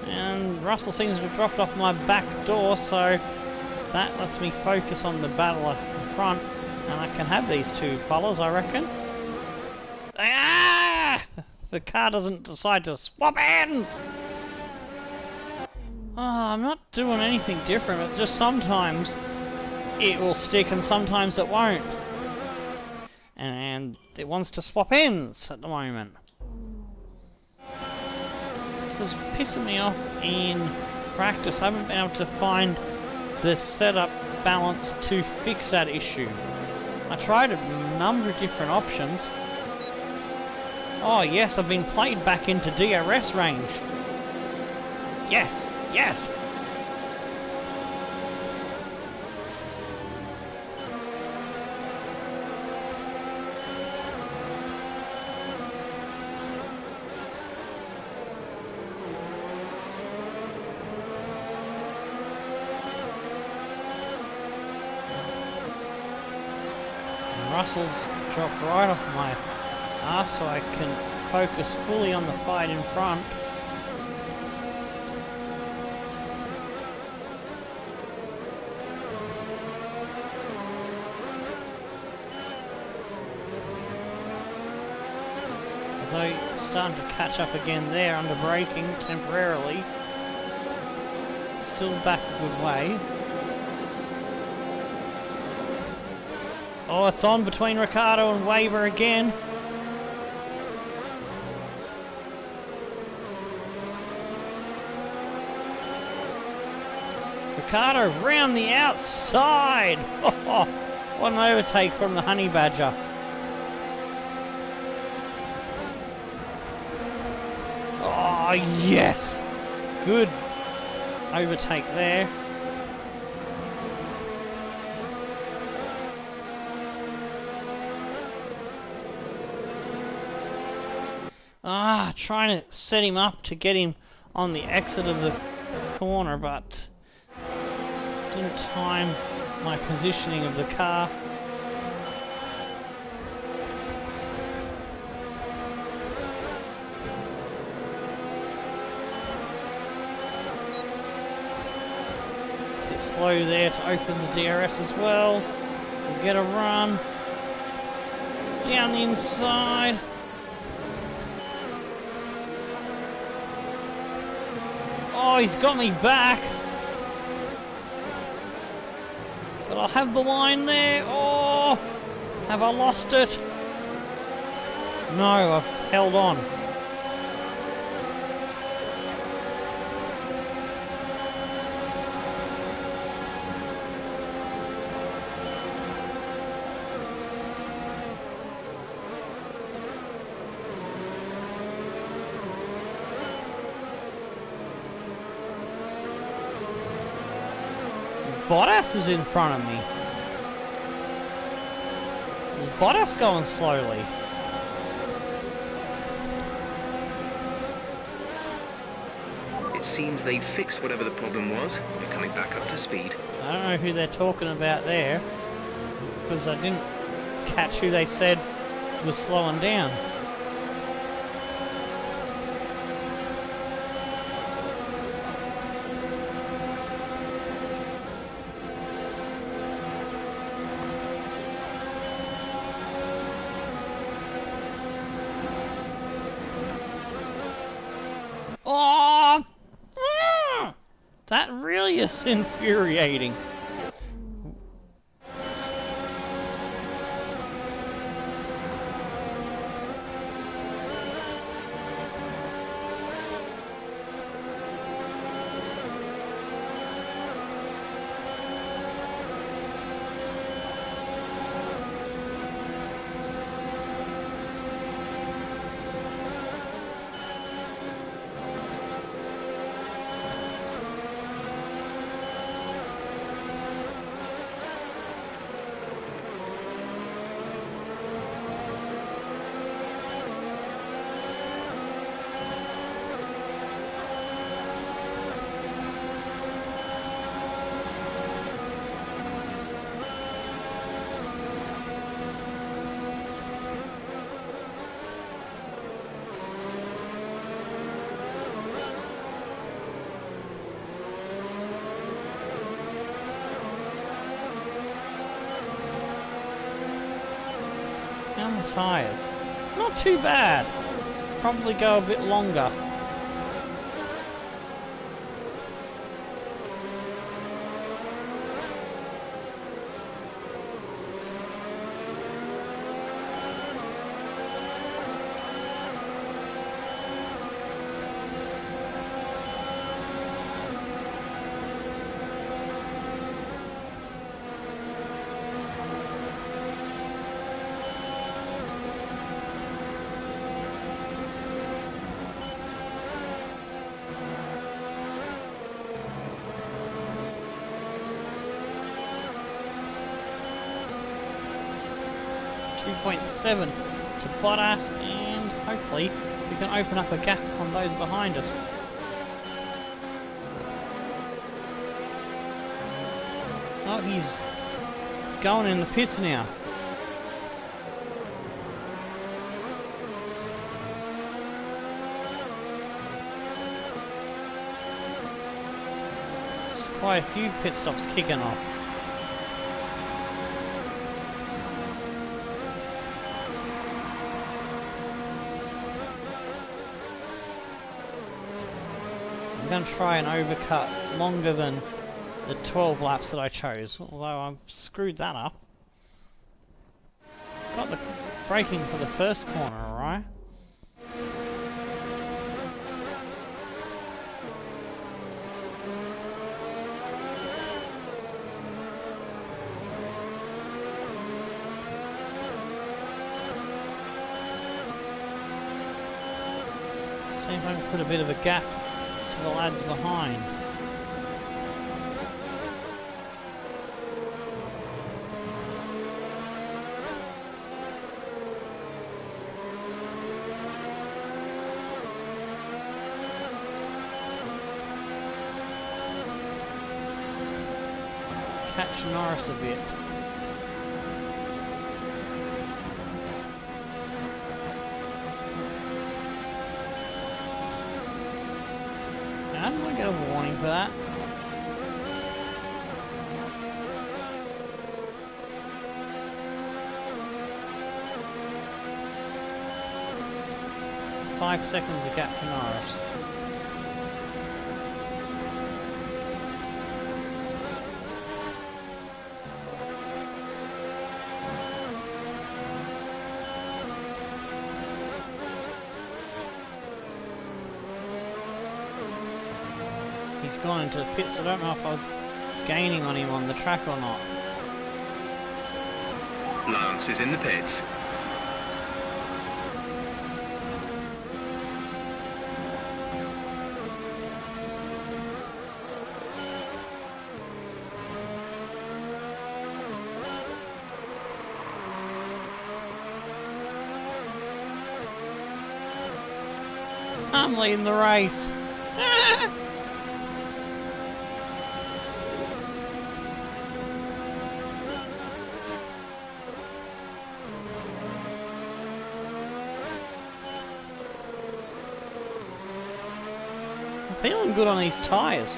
And Russell seems to have dropped off my back door, so that lets me focus on the battle in front. And I can have these two fellas, I reckon. Ah! The car doesn't decide to swap ends! Oh, I'm not doing anything different, but just sometimes it will stick and sometimes it won't. And it wants to swap ends at the moment. This is pissing me off in practice. I haven't been able to find the setup balance to fix that issue. I tried a number of different options. Oh yes, I've been played back into DRS range. Yes! Yes! And Russell's dropped right off my arse so I can focus fully on the fight in front. Although starting to catch up again there under braking temporarily. Still back a good way. Oh, it's on between Ricardo and Waver again. Ricardo round the outside. Oh, what an overtake from the Honey Badger. Oh, yes! Good overtake there. Trying to set him up to get him on the exit of the corner, but didn't time my positioning of the car. Slow there to open the DRS as well. We'll get a run down the inside. Oh, he's got me back. But I'll have the line there. Oh, have I lost it? No, I've held on. Bottas is in front of me. Is Bottas going slowly? It's Seems they've fixed whatever the problem was. They're coming back up to speed. I don't know who they're talking about there, because I didn't catch who they said was slowing down. Oh! That really is infuriating. How many tyres? Not too bad. Probably go a bit longer. .7 to Bottas, and hopefully we can open up a gap on those behind us. Oh, he's going in the pits now. There's quite a few pit stops kicking off. I'm going to try and overcut longer than the 12 laps that I chose, although I screwed that up. Got the braking for the first corner, alright? See if I can put a bit of a gap to the lads behind. Catch Norris a bit. How did I get a warning for that? Five seconds a gap for Norris. He's gone into the pits. I don't know if I was gaining on him on the track or not. Lance is in the pits. I'm leading the race. feeling good on these tyres.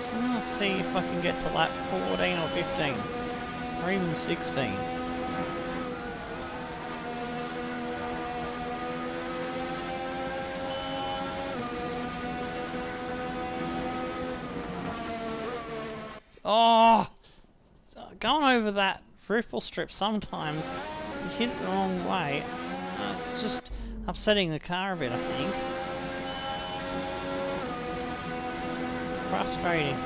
So I'm gonna see if I can get to lap 14 or 15, or even 16. Oh! Going over that ripple strip sometimes, you hit it the wrong way. It's just upsetting the car a bit, I think. It's frustrating.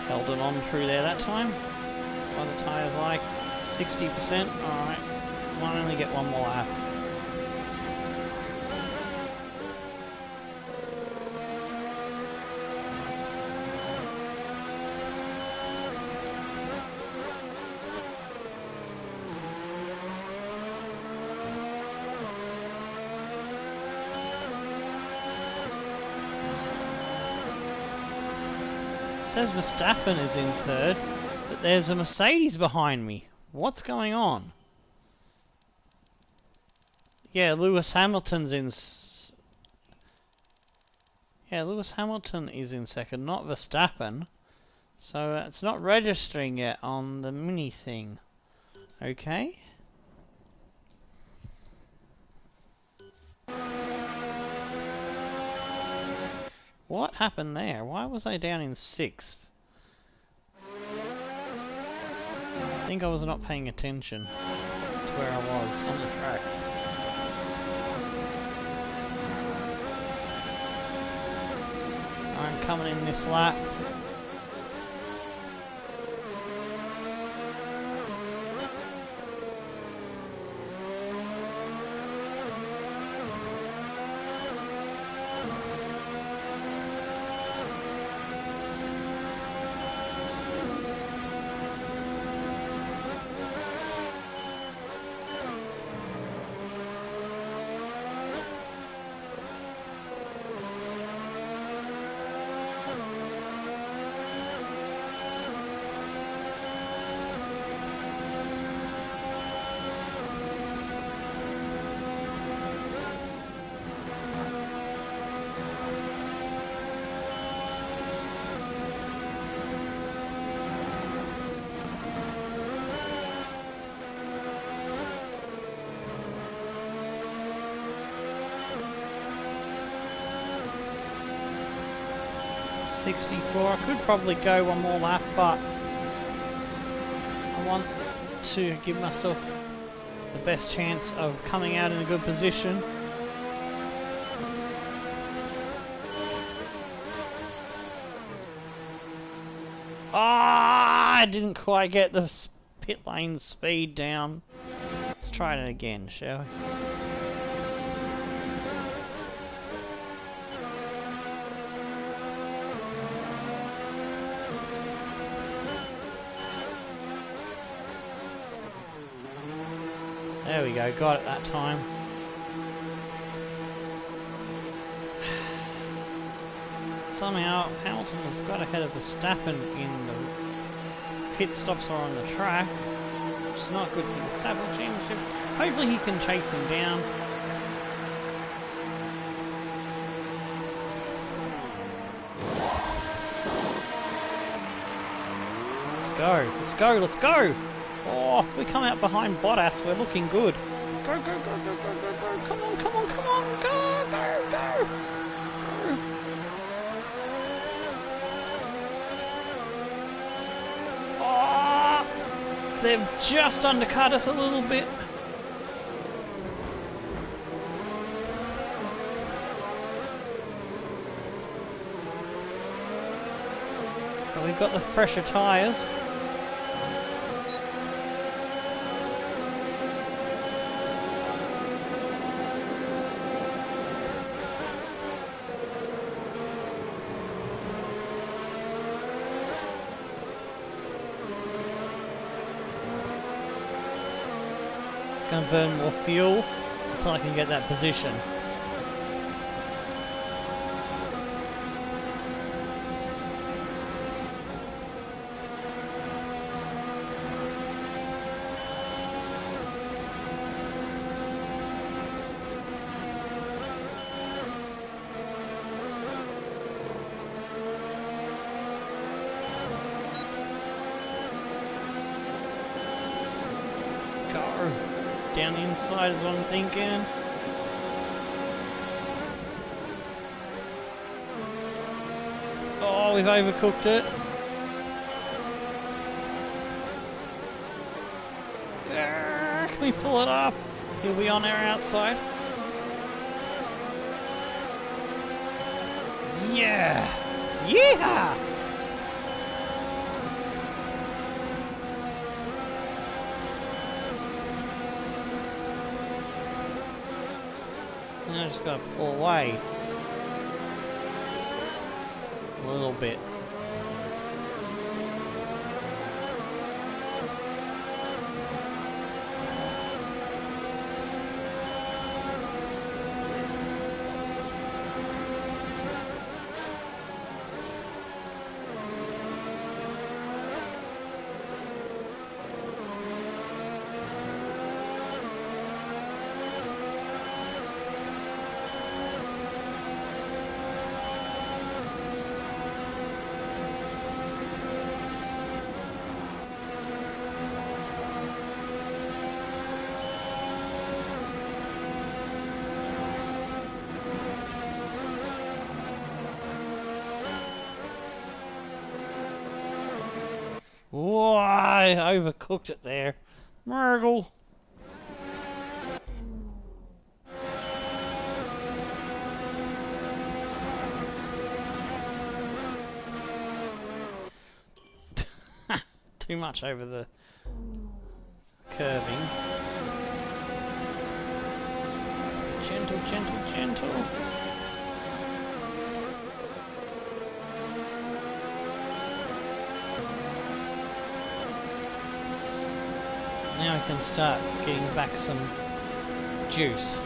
Held it on through there that time. While the tyre's like 60%. Alright, might only get one more lap. Says Verstappen is in third, but there's a Mercedes behind me. What's going on? Yeah, Lewis Hamilton's in... Yeah, Lewis Hamilton is in second, not Verstappen. So it's not registering yet on the Minnie thing. Okay. What happened there? Why was I down in 6th? I think I was not paying attention to where I was on the track. I'm coming in this lap. I could probably go one more lap, but I want to give myself the best chance of coming out in a good position. Ah, I didn't quite get the pit lane speed down. Let's try it again, shall we? There we go, got it that time. Somehow Hamilton has got ahead of Verstappen in the pit stops or on the track. It's not good for the Verstappen championship. Hopefully he can chase him down. Let's go, let's go, let's go! Oh, we come out behind Bottas, we're looking good. Go, go, go, go, go, go, go, come on, come on, come on, go, go, go! Oh, they've just undercut us a little bit. But we've got the fresher tyres. Gonna burn more fuel until I can get that position. down the inside is what I'm thinking. Oh, we've overcooked it. Can we pull it up? He'll be on our outside. Yeah! Yeah! Now I just gotta pull away. A little bit. Whoa, I overcooked it there. Murgle. Too much over the curving. Gentle, gentle, gentle. Now we can start getting back some juice.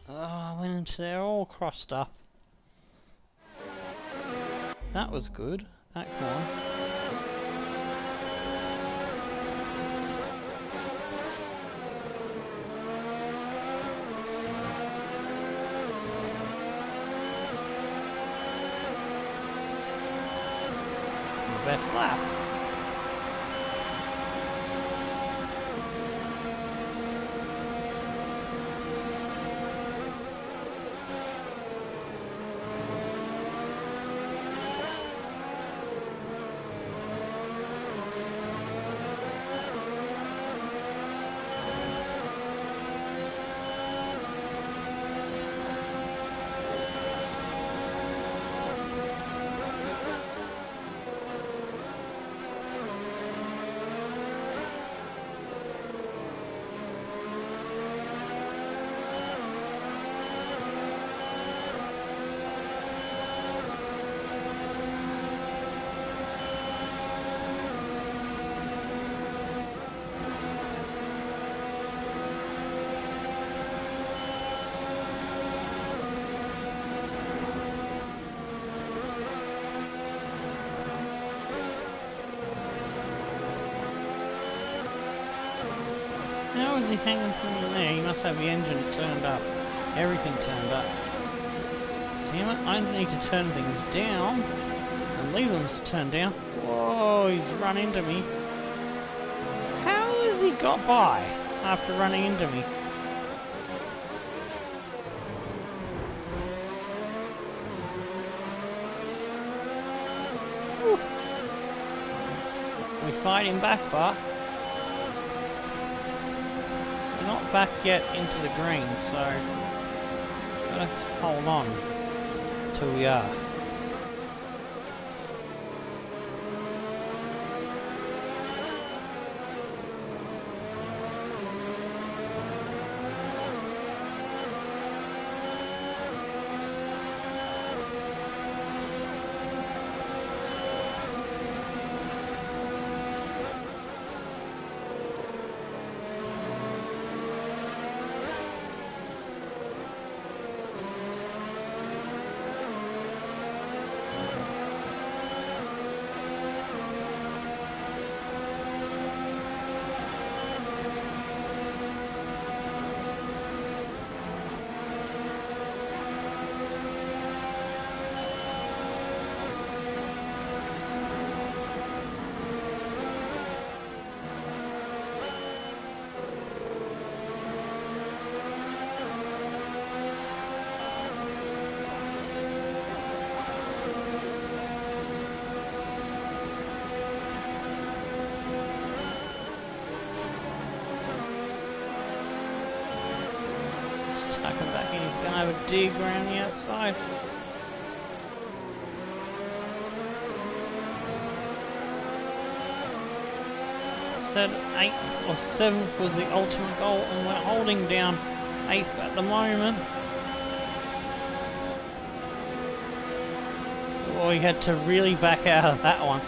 Oh, I went into there all crossed up. That was good. That one. Best lap. How is he hanging from there? He must have the engine turned up. Everything turned up. Damn it, I need to turn things down and leave them turned down. Whoa, he's run into me. How has he got by after running into me? Whew. We fight him back, but not back yet into the green, so gotta hold on till we are. dig around the outside. Said 8th or 7th was the ultimate goal, and we're holding down 8th at the moment. Oh, he had to really back out of that one,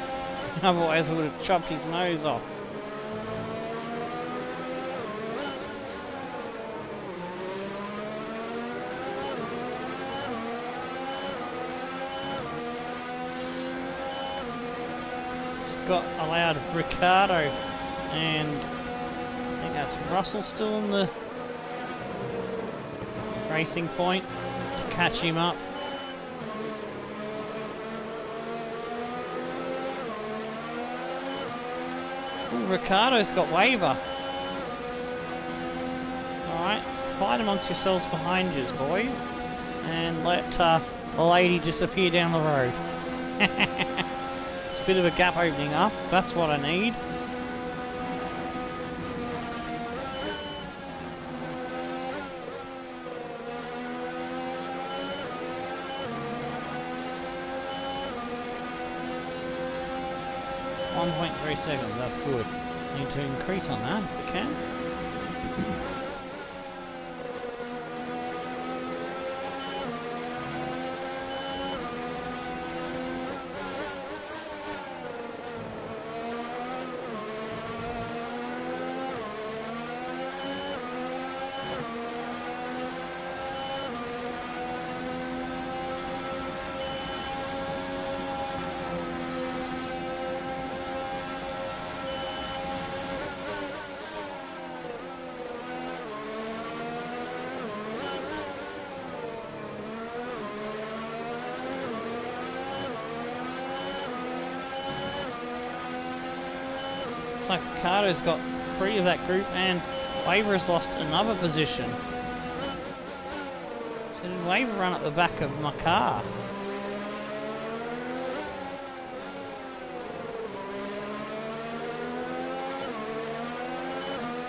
otherwise he would have chopped his nose off. Scott allowed Ricardo and I think that's Russell still in the racing point to catch him up. Ooh, Ricardo's got waiver. Alright, fight amongst yourselves behind you, boys, and let the lady disappear down the road. It's a bit of a gap opening up, that's what I need. .3 seconds, that's good. Need to increase on that if we can. Like Ricardo's got 3 of that group and Waver has lost another position. So did Waver run at the back of my car?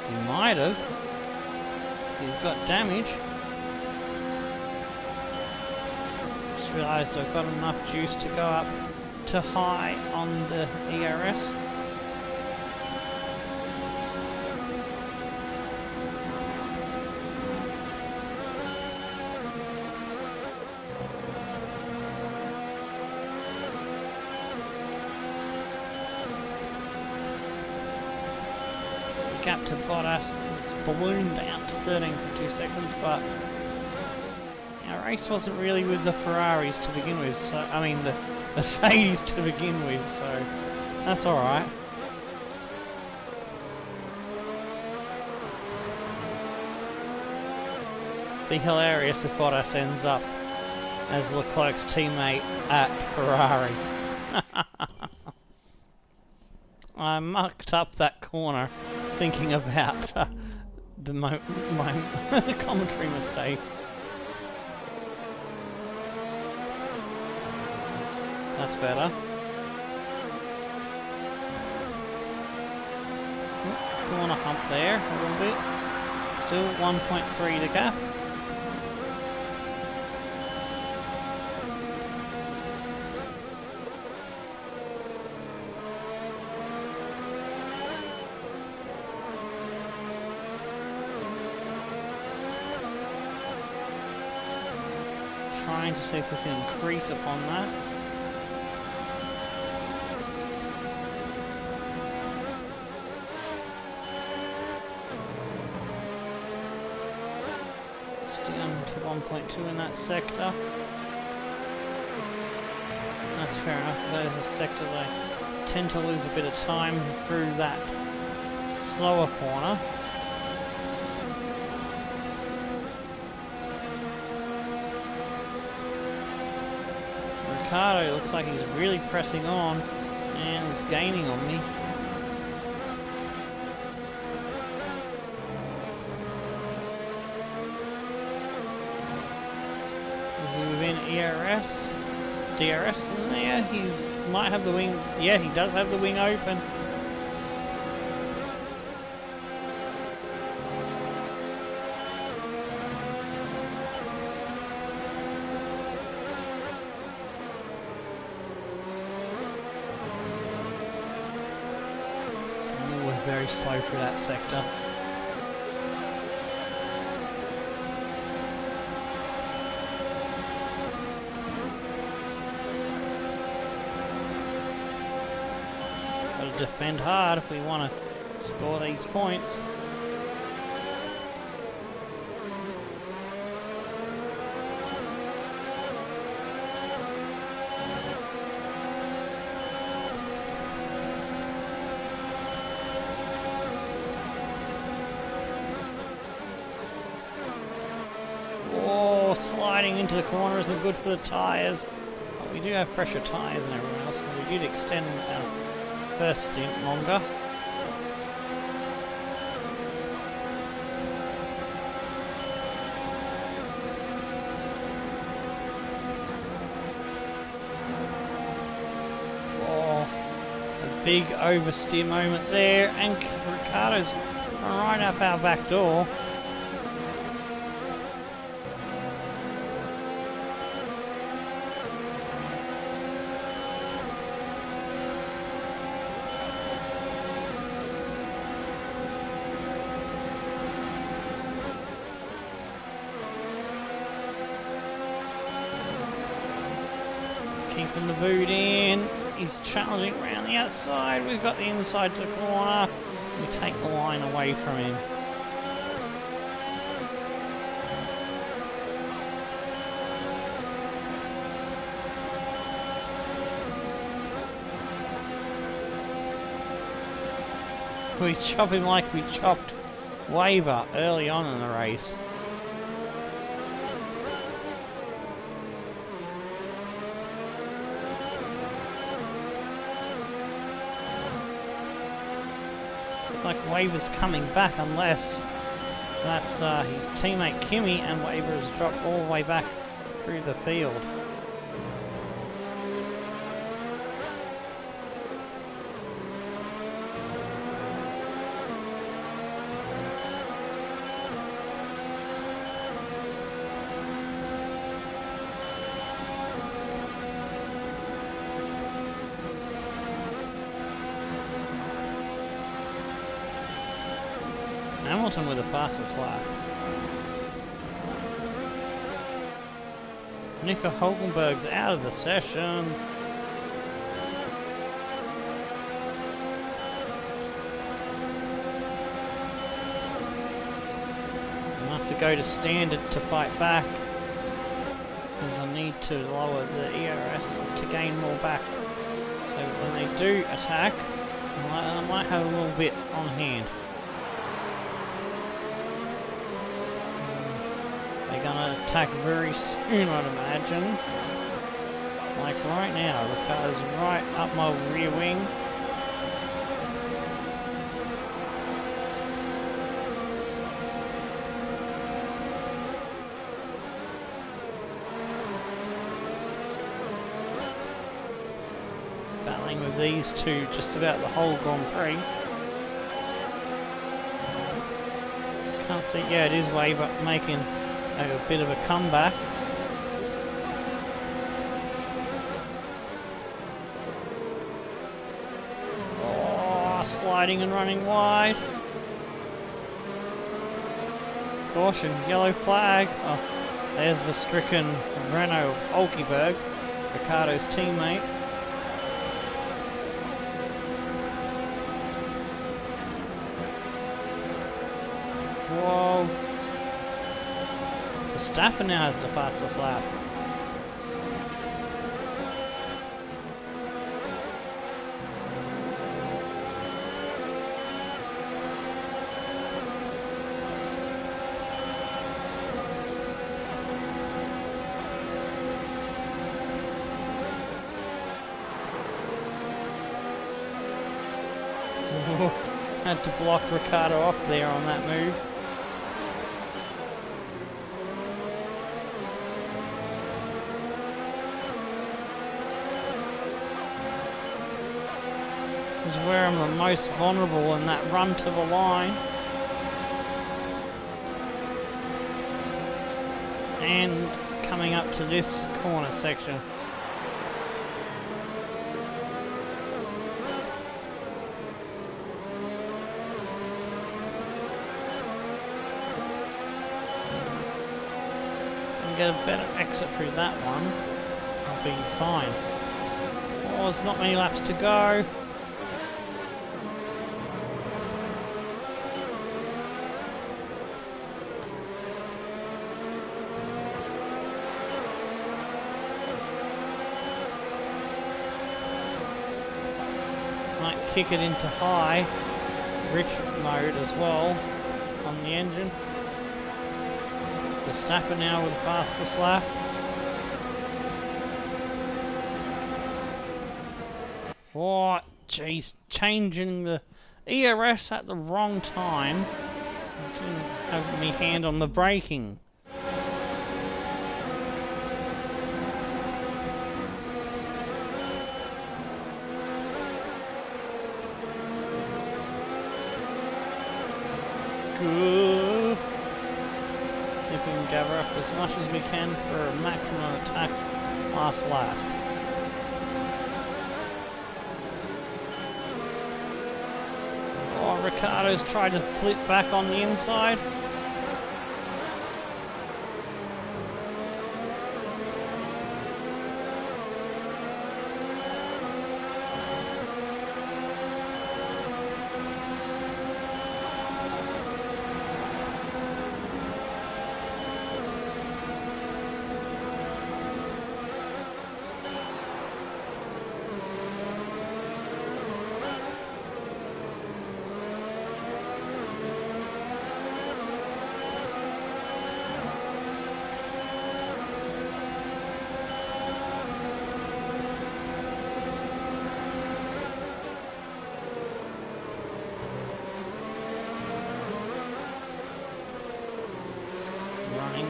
He might have. He's got damage. Just realised I've got enough juice to go up to high on the ERS. Gap to Bottas was ballooned out to 13.2 seconds, but our race wasn't really with the Ferraris to begin with, so I mean the Mercedes to begin with, so that's alright. Be hilarious if Bottas ends up as Leclerc's teammate at Ferrari. I mucked up that corner thinking about my commentary mistake. That's better. Corner hump there a little bit. Still 1.3 to gap. Trying to see if we can increase upon that. It's down to 1.2 in that sector. That's fair enough, because that is a sector that I tend to lose a bit of time through that slower corner. Ricardo looks like he's really pressing on and is gaining on me. Is he within ERS? DRS in there? He might have the wing. Yeah, he does have the wing open. very slow through that sector. Got to defend hard if we want to score these points. Sliding into the corner isn't good for the tyres. But we do have fresher tyres and everyone else, so we did extend our first stint longer. Oh, a big oversteer moment there, and Ricardo's right up our back door. Keeping the boot in, he's challenging around the outside, we've got the inside to the corner, we take the line away from him. We chop him like we chopped Waver early on in the race. Like Waver's coming back unless that's his teammate Kimmy, and Waver has dropped all the way back through the field. Hamilton with the fastest lap. Nico Hulkenberg's out of the session. I'll have to go to standard to fight back, because I need to lower the ERS to gain more back. So when they do attack, I might have a little bit on hand. They're gonna attack very soon, I'd imagine. Like right now, the car's right up my rear wing. Battling with these two just about the whole Grand Prix. Can't see, yeah, it is Waver making a bit of a comeback. Oh, sliding and running wide. Caution, yellow flag. Oh, there's the stricken Renault Hulkenberg, Ricardo's teammate. Whoa. Verstappen now has the fastest lap. Had to block Ricardo off there on that move. This is where I'm the most vulnerable in that run to the line. And coming up to this corner section. a better exit through that one, I'll be fine. Oh, there's not many laps to go. Might kick it into high, rich mode as well on the engine. Verstappen now with the fastest lap. Oh, jeez, changing the ERS at the wrong time. I didn't have my hand on the braking. Good. See if we can gather up as much as we can for a maximum attack last lap. Oh, Ricciardo's tried to flip back on the inside.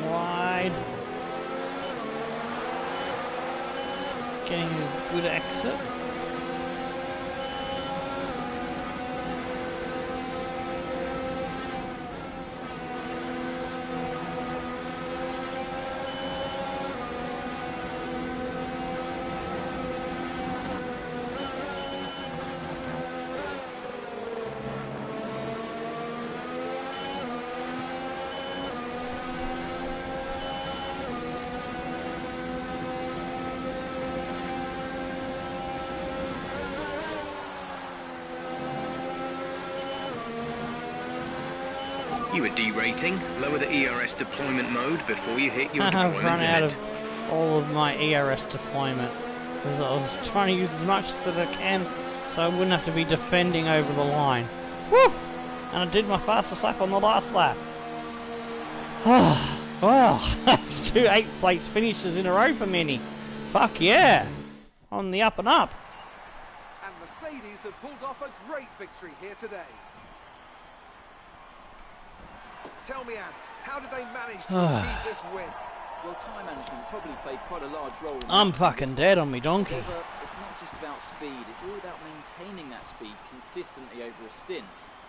Wide. Getting a good exit. You were derating. Lower the ERS deployment mode before you hit your I've deployment run out limit. of all of my ERS deployment because I was trying to use as much as I can so I wouldn't have to be defending over the line. Woo! And I did my fastest lap on the last lap. Well, that's 2 8th place finishes in a row for Minnie. Fuck yeah! On the up and up. And Mercedes have pulled off a great victory here today. Tell me, Ant, how did they manage to achieve this win? Well, time management probably played quite a large role in I'm fucking dead on me donkey. However, it's not just about speed, it's all about maintaining that speed consistently over a stint,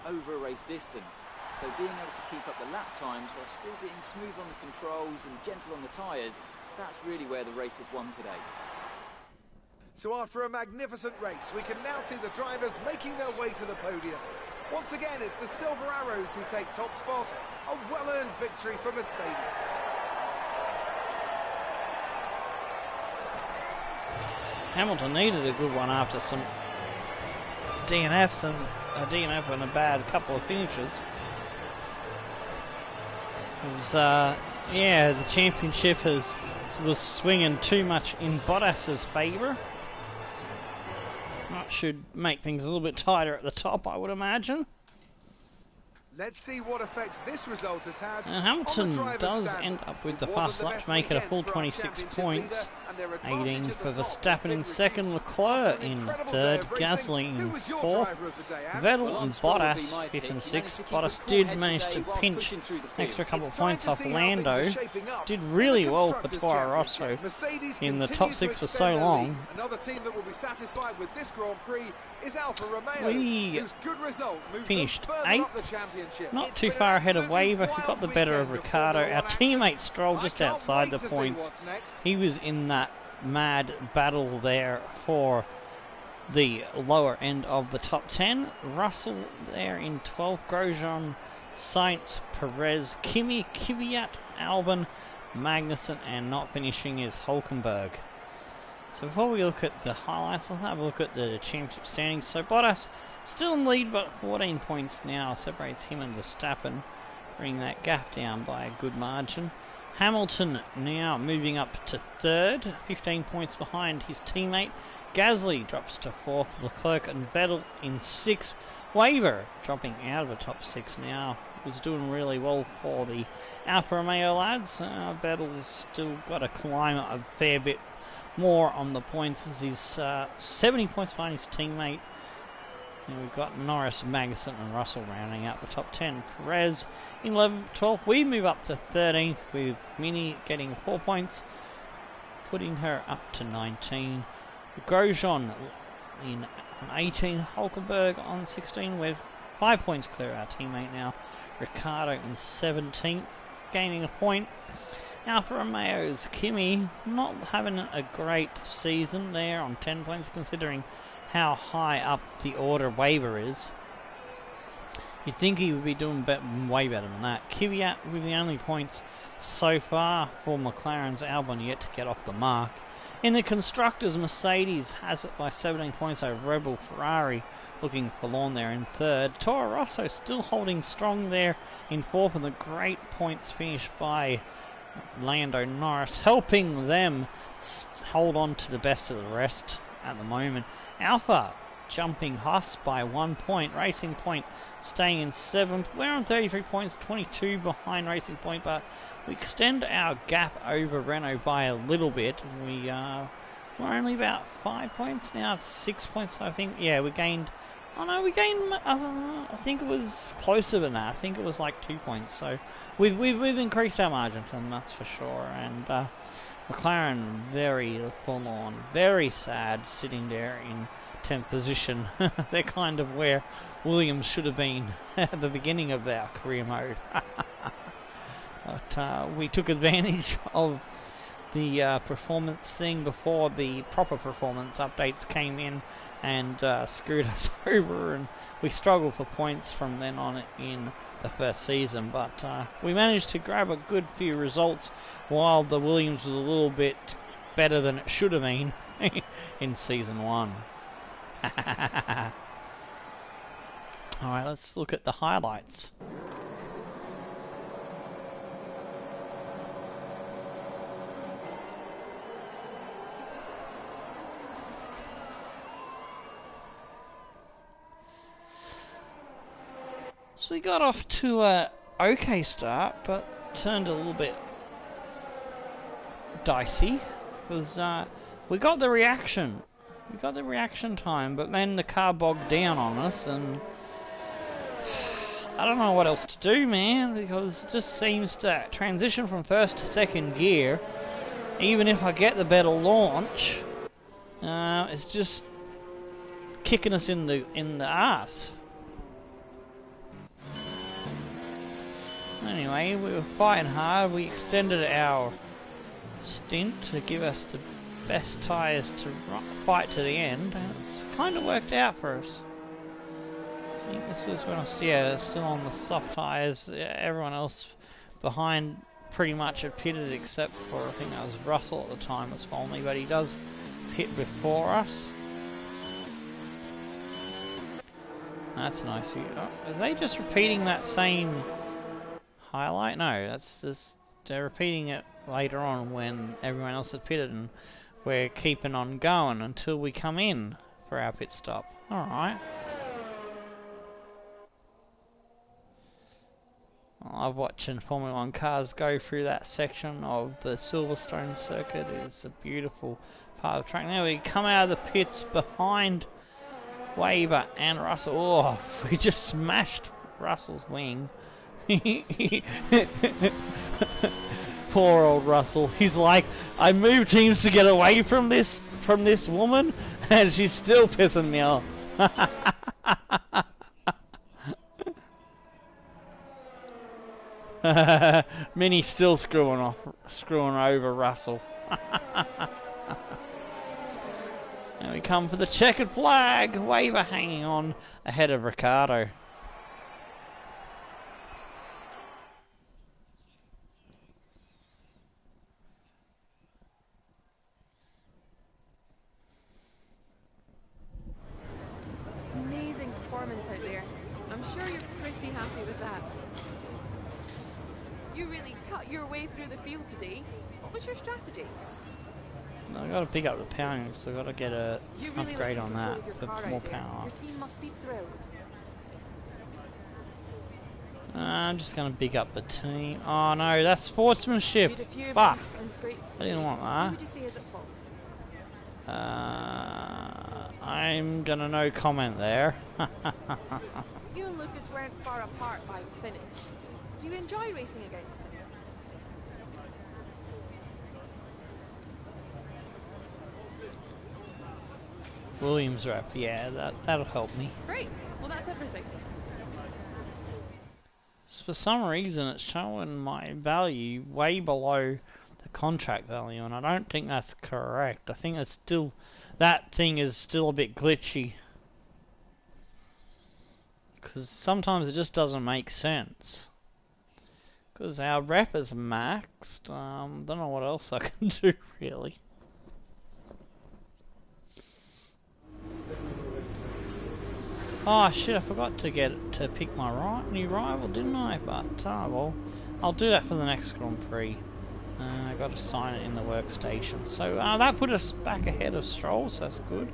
over a race distance. So being able to keep up the lap times while still being smooth on the controls and gentle on the tyres, that's really where the race was won today. So after a magnificent race, we can now see the drivers making their way to the podium. Once again, it's the Silver Arrows who take top spot. A well-earned victory for Mercedes. Hamilton needed a good one after some DNFs and a DNF and a bad couple of finishes. Yeah, the championship was swinging too much in Bottas's favour. That should make things a little bit tighter at the top, I would imagine. Let's see what effect this result has had. And Hamilton does end up with the fast lap to make it a full 26 points. 18 for Verstappen in second, Leclerc in third, Gasly in fourth, Vettel and Bottas fifth and sixth. Bottas did manage to pinch an extra couple of points off Lando. Did really well for Toro Rosso in the top six for so long. Another team that will be satisfied with this Grand Prix is Alfa Romeo, We whose good result moves finished them further 8th. up the championship. Not It's too been far an ahead of absolutely Weaver, who got the wild better of weekend Ricciardo. Formula Our One action. teammate Stroll I just can't outside wait the to see points. what's next. He was in that mad battle there for the lower end of the top 10. Russell there in 12th, Grosjean, Sainz, Perez, Kimi, Kvyat, Albon, Magnussen, and not finishing is Hulkenberg. So before we look at the highlights, let's have a look at the championship standings. So Bottas still in lead, but 14 points now separates him and Verstappen, bringing that gap down by a good margin. Hamilton now moving up to third, 15 points behind his teammate. Gasly drops to fourth, Leclerc and Vettel in sixth. Weber dropping out of the top six now. Was doing really well for the Alfa Romeo lads. Vettel's still got to climb a fair bit more on the points as he's 70 points behind his teammate. And we've got Norris, Magnussen and Russell rounding out the top 10. Perez in 11th, 12th. We move up to 13th with Minnie getting 4 points, putting her up to 19. Grosjean in 18. Hulkenberg on 16 with 5 points clear our teammate now. Ricciardo in 17th, gaining a point. Alfa Romeo's Kimi not having a great season there on 10 points considering how high up the order Weber is. You'd think he would be doing way better than that. Kvyat with the only points so far for McLaren's Albon yet to get off the mark. In the Constructors, Mercedes has it by 17 points over Red Bull. Ferrari looking forlorn there in third. Toro Rosso still holding strong there in fourth, and the great points finish by Lando Norris, helping them hold on to the best of the rest at the moment. Alpha jumping Haas by 1 point. Racing Point staying in 7th. We're on 33 points, 22 behind Racing Point, but we extend our gap over Renault by a little bit. We're only about 5 points now, 6 points I think. Yeah, we gained, I think it was closer than that. I think it was like 2 points. So we've increased our margin to them, that's for sure. And McLaren very forlorn, very sad, sitting there in 10th position. They're kind of where Williams should have been at the beginning of our career mode. But we took advantage of the performance thing before the proper performance updates came in and screwed us over, and we struggled for points from then on in the first season, but we managed to grab a good few results while the Williams was a little bit better than it should have been in season 1. Alright, let's look at the highlights. So we got off to a okay start, but turned a little bit dicey because we got the reaction. We got the reaction time, but then the car bogged down on us, and I don't know what else to do, man, because it just seems to transition from first to second gear. Even if I get the better launch, it's just kicking us in the ass. Anyway, we were fighting hard. We extended our stint to give us the best tyres to fight to the end. It's kind of worked out for us. I think this was when I was, still on the soft tyres. Everyone else behind pretty much had pitted except for, I think that was Russell at the time was following me, but he does pit before us. That's a nice view. Oh, are they just repeating that same highlight? No, that's just they're repeating it later on when everyone else has pitted, and we're keeping on going until we come in for our pit stop. Alright. I love watching Formula 1 cars go through that section of the Silverstone circuit. It's a beautiful part of the track. Now we come out of the pits behind Weber and Russell. Oh, we just smashed Russell's wing. Poor old Russell. He's like, I moved teams to get away from this woman, and she's still pissing me off. Minnie still screwing over Russell. Now we come for the checkered flag. Weber hanging on ahead of Ricciardo. really cut your way through the field today. What was your strategy? I gotta pick up the pounding, so I gotta get a You really upgrade took on control that of your for car more out there. power. Your team must be thrilled. I'm just gonna pick up the team. Oh no, that's sportsmanship. You had a few Fuck. bumps and scrapes I didn't today. want Who that. would you say is at fault? I'm gonna no comment there. You and Lucas weren't far apart by the finish. Do you enjoy racing against him? Williams rep, yeah, that'll help me. Great. Well, that's everything. For some reason, it's showing my value way below the contract value, and I don't think that's correct. I think it's still, that thing is still a bit glitchy. Because sometimes it just doesn't make sense. Because our rep is maxed. Don't know what else I can do, really. Oh shit, I forgot to pick my new rival, didn't I? But, well, I'll do that for the next Grand Prix. I got to sign it in the workstation. So, that put us back ahead of Stroll, so that's good.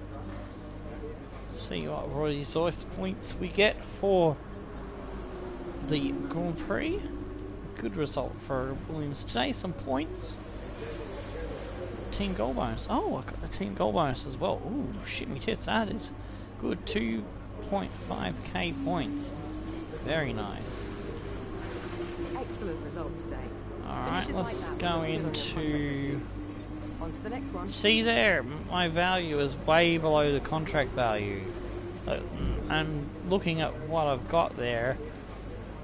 Let's see what resource points we get for the Grand Prix. Good result for Williams today, some points. Team goal bonus. Oh, I got the team goal bonus as well. Ooh, shit me tits, that is good. 2.5k points. Very nice. Excellent result today. Alright, let's go into... On to the next one. See there, my value is way below the contract value. And looking at what I've got there,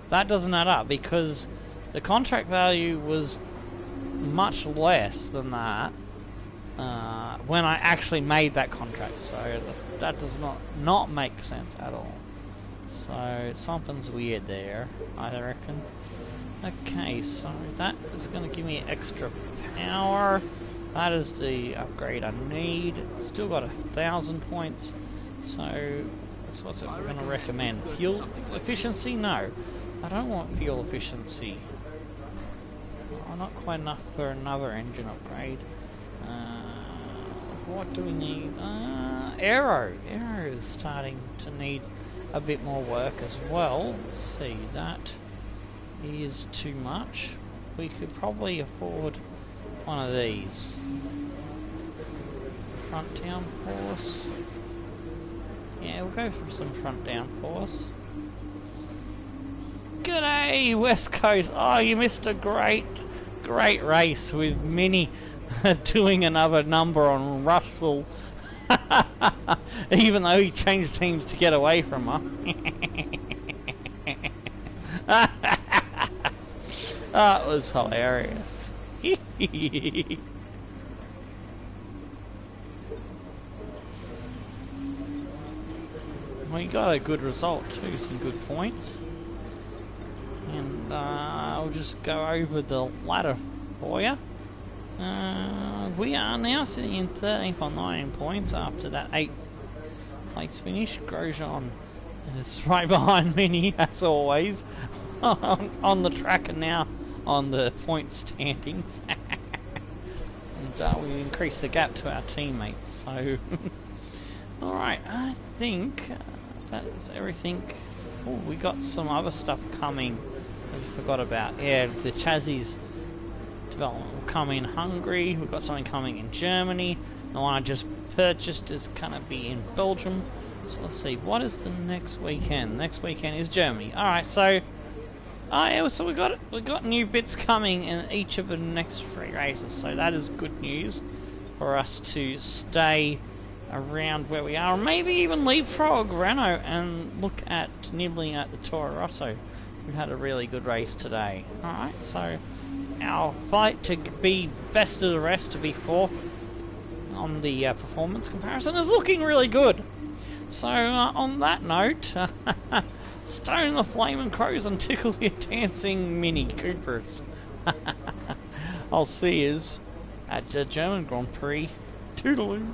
that doesn't add up because the contract value was much less than that when I actually made that contract. So that does not make sense at all. So something's weird there, I reckon. Okay, so that is going to give me extra power. That is the upgrade I need. Still got 1,000 points. So that's what's it going to recommend. Fuel efficiency? No, I don't want fuel efficiency. Oh, not quite enough for another engine upgrade. What do we need? Aero. Aero is starting to need a bit more work as well. Let's see, that is too much. We could probably afford one of these. Front downforce. Yeah, we'll go for some front downforce. G'day, West Coast! Oh, you missed a great race with Minnie doing another number on Russell. Even though he changed teams to get away from her. That was hilarious. We got a good result too, some good points. And I'll just go over the ladder for you. We are now sitting in 13th on 19 points after that 8th place finish. Grosjean is right behind Minnie, as always, on the track and now on the point standings. And we increased the gap to our teammates. So, alright, I think that is everything. Oh, we got some other stuff coming that we forgot about. Yeah, the chassis development will come in Hungary. We've got something coming in Germany. The one I just purchased is going to be in Belgium. So let's see, what is the next weekend? Next weekend is Germany. Alright, so yeah, so we got new bits coming in each of the next 3 races. So that is good news for us to stay around where we are, or maybe even leapfrog Renault and look at nibbling at the Toro Rosso. We had a really good race today. Alright, so our fight to be best of the rest, to be 4th on the performance comparison, is looking really good. So on that note, stone the flaming crows and tickle your dancing Mini Coopers. I'll see yous at the German Grand Prix. Toodaloo.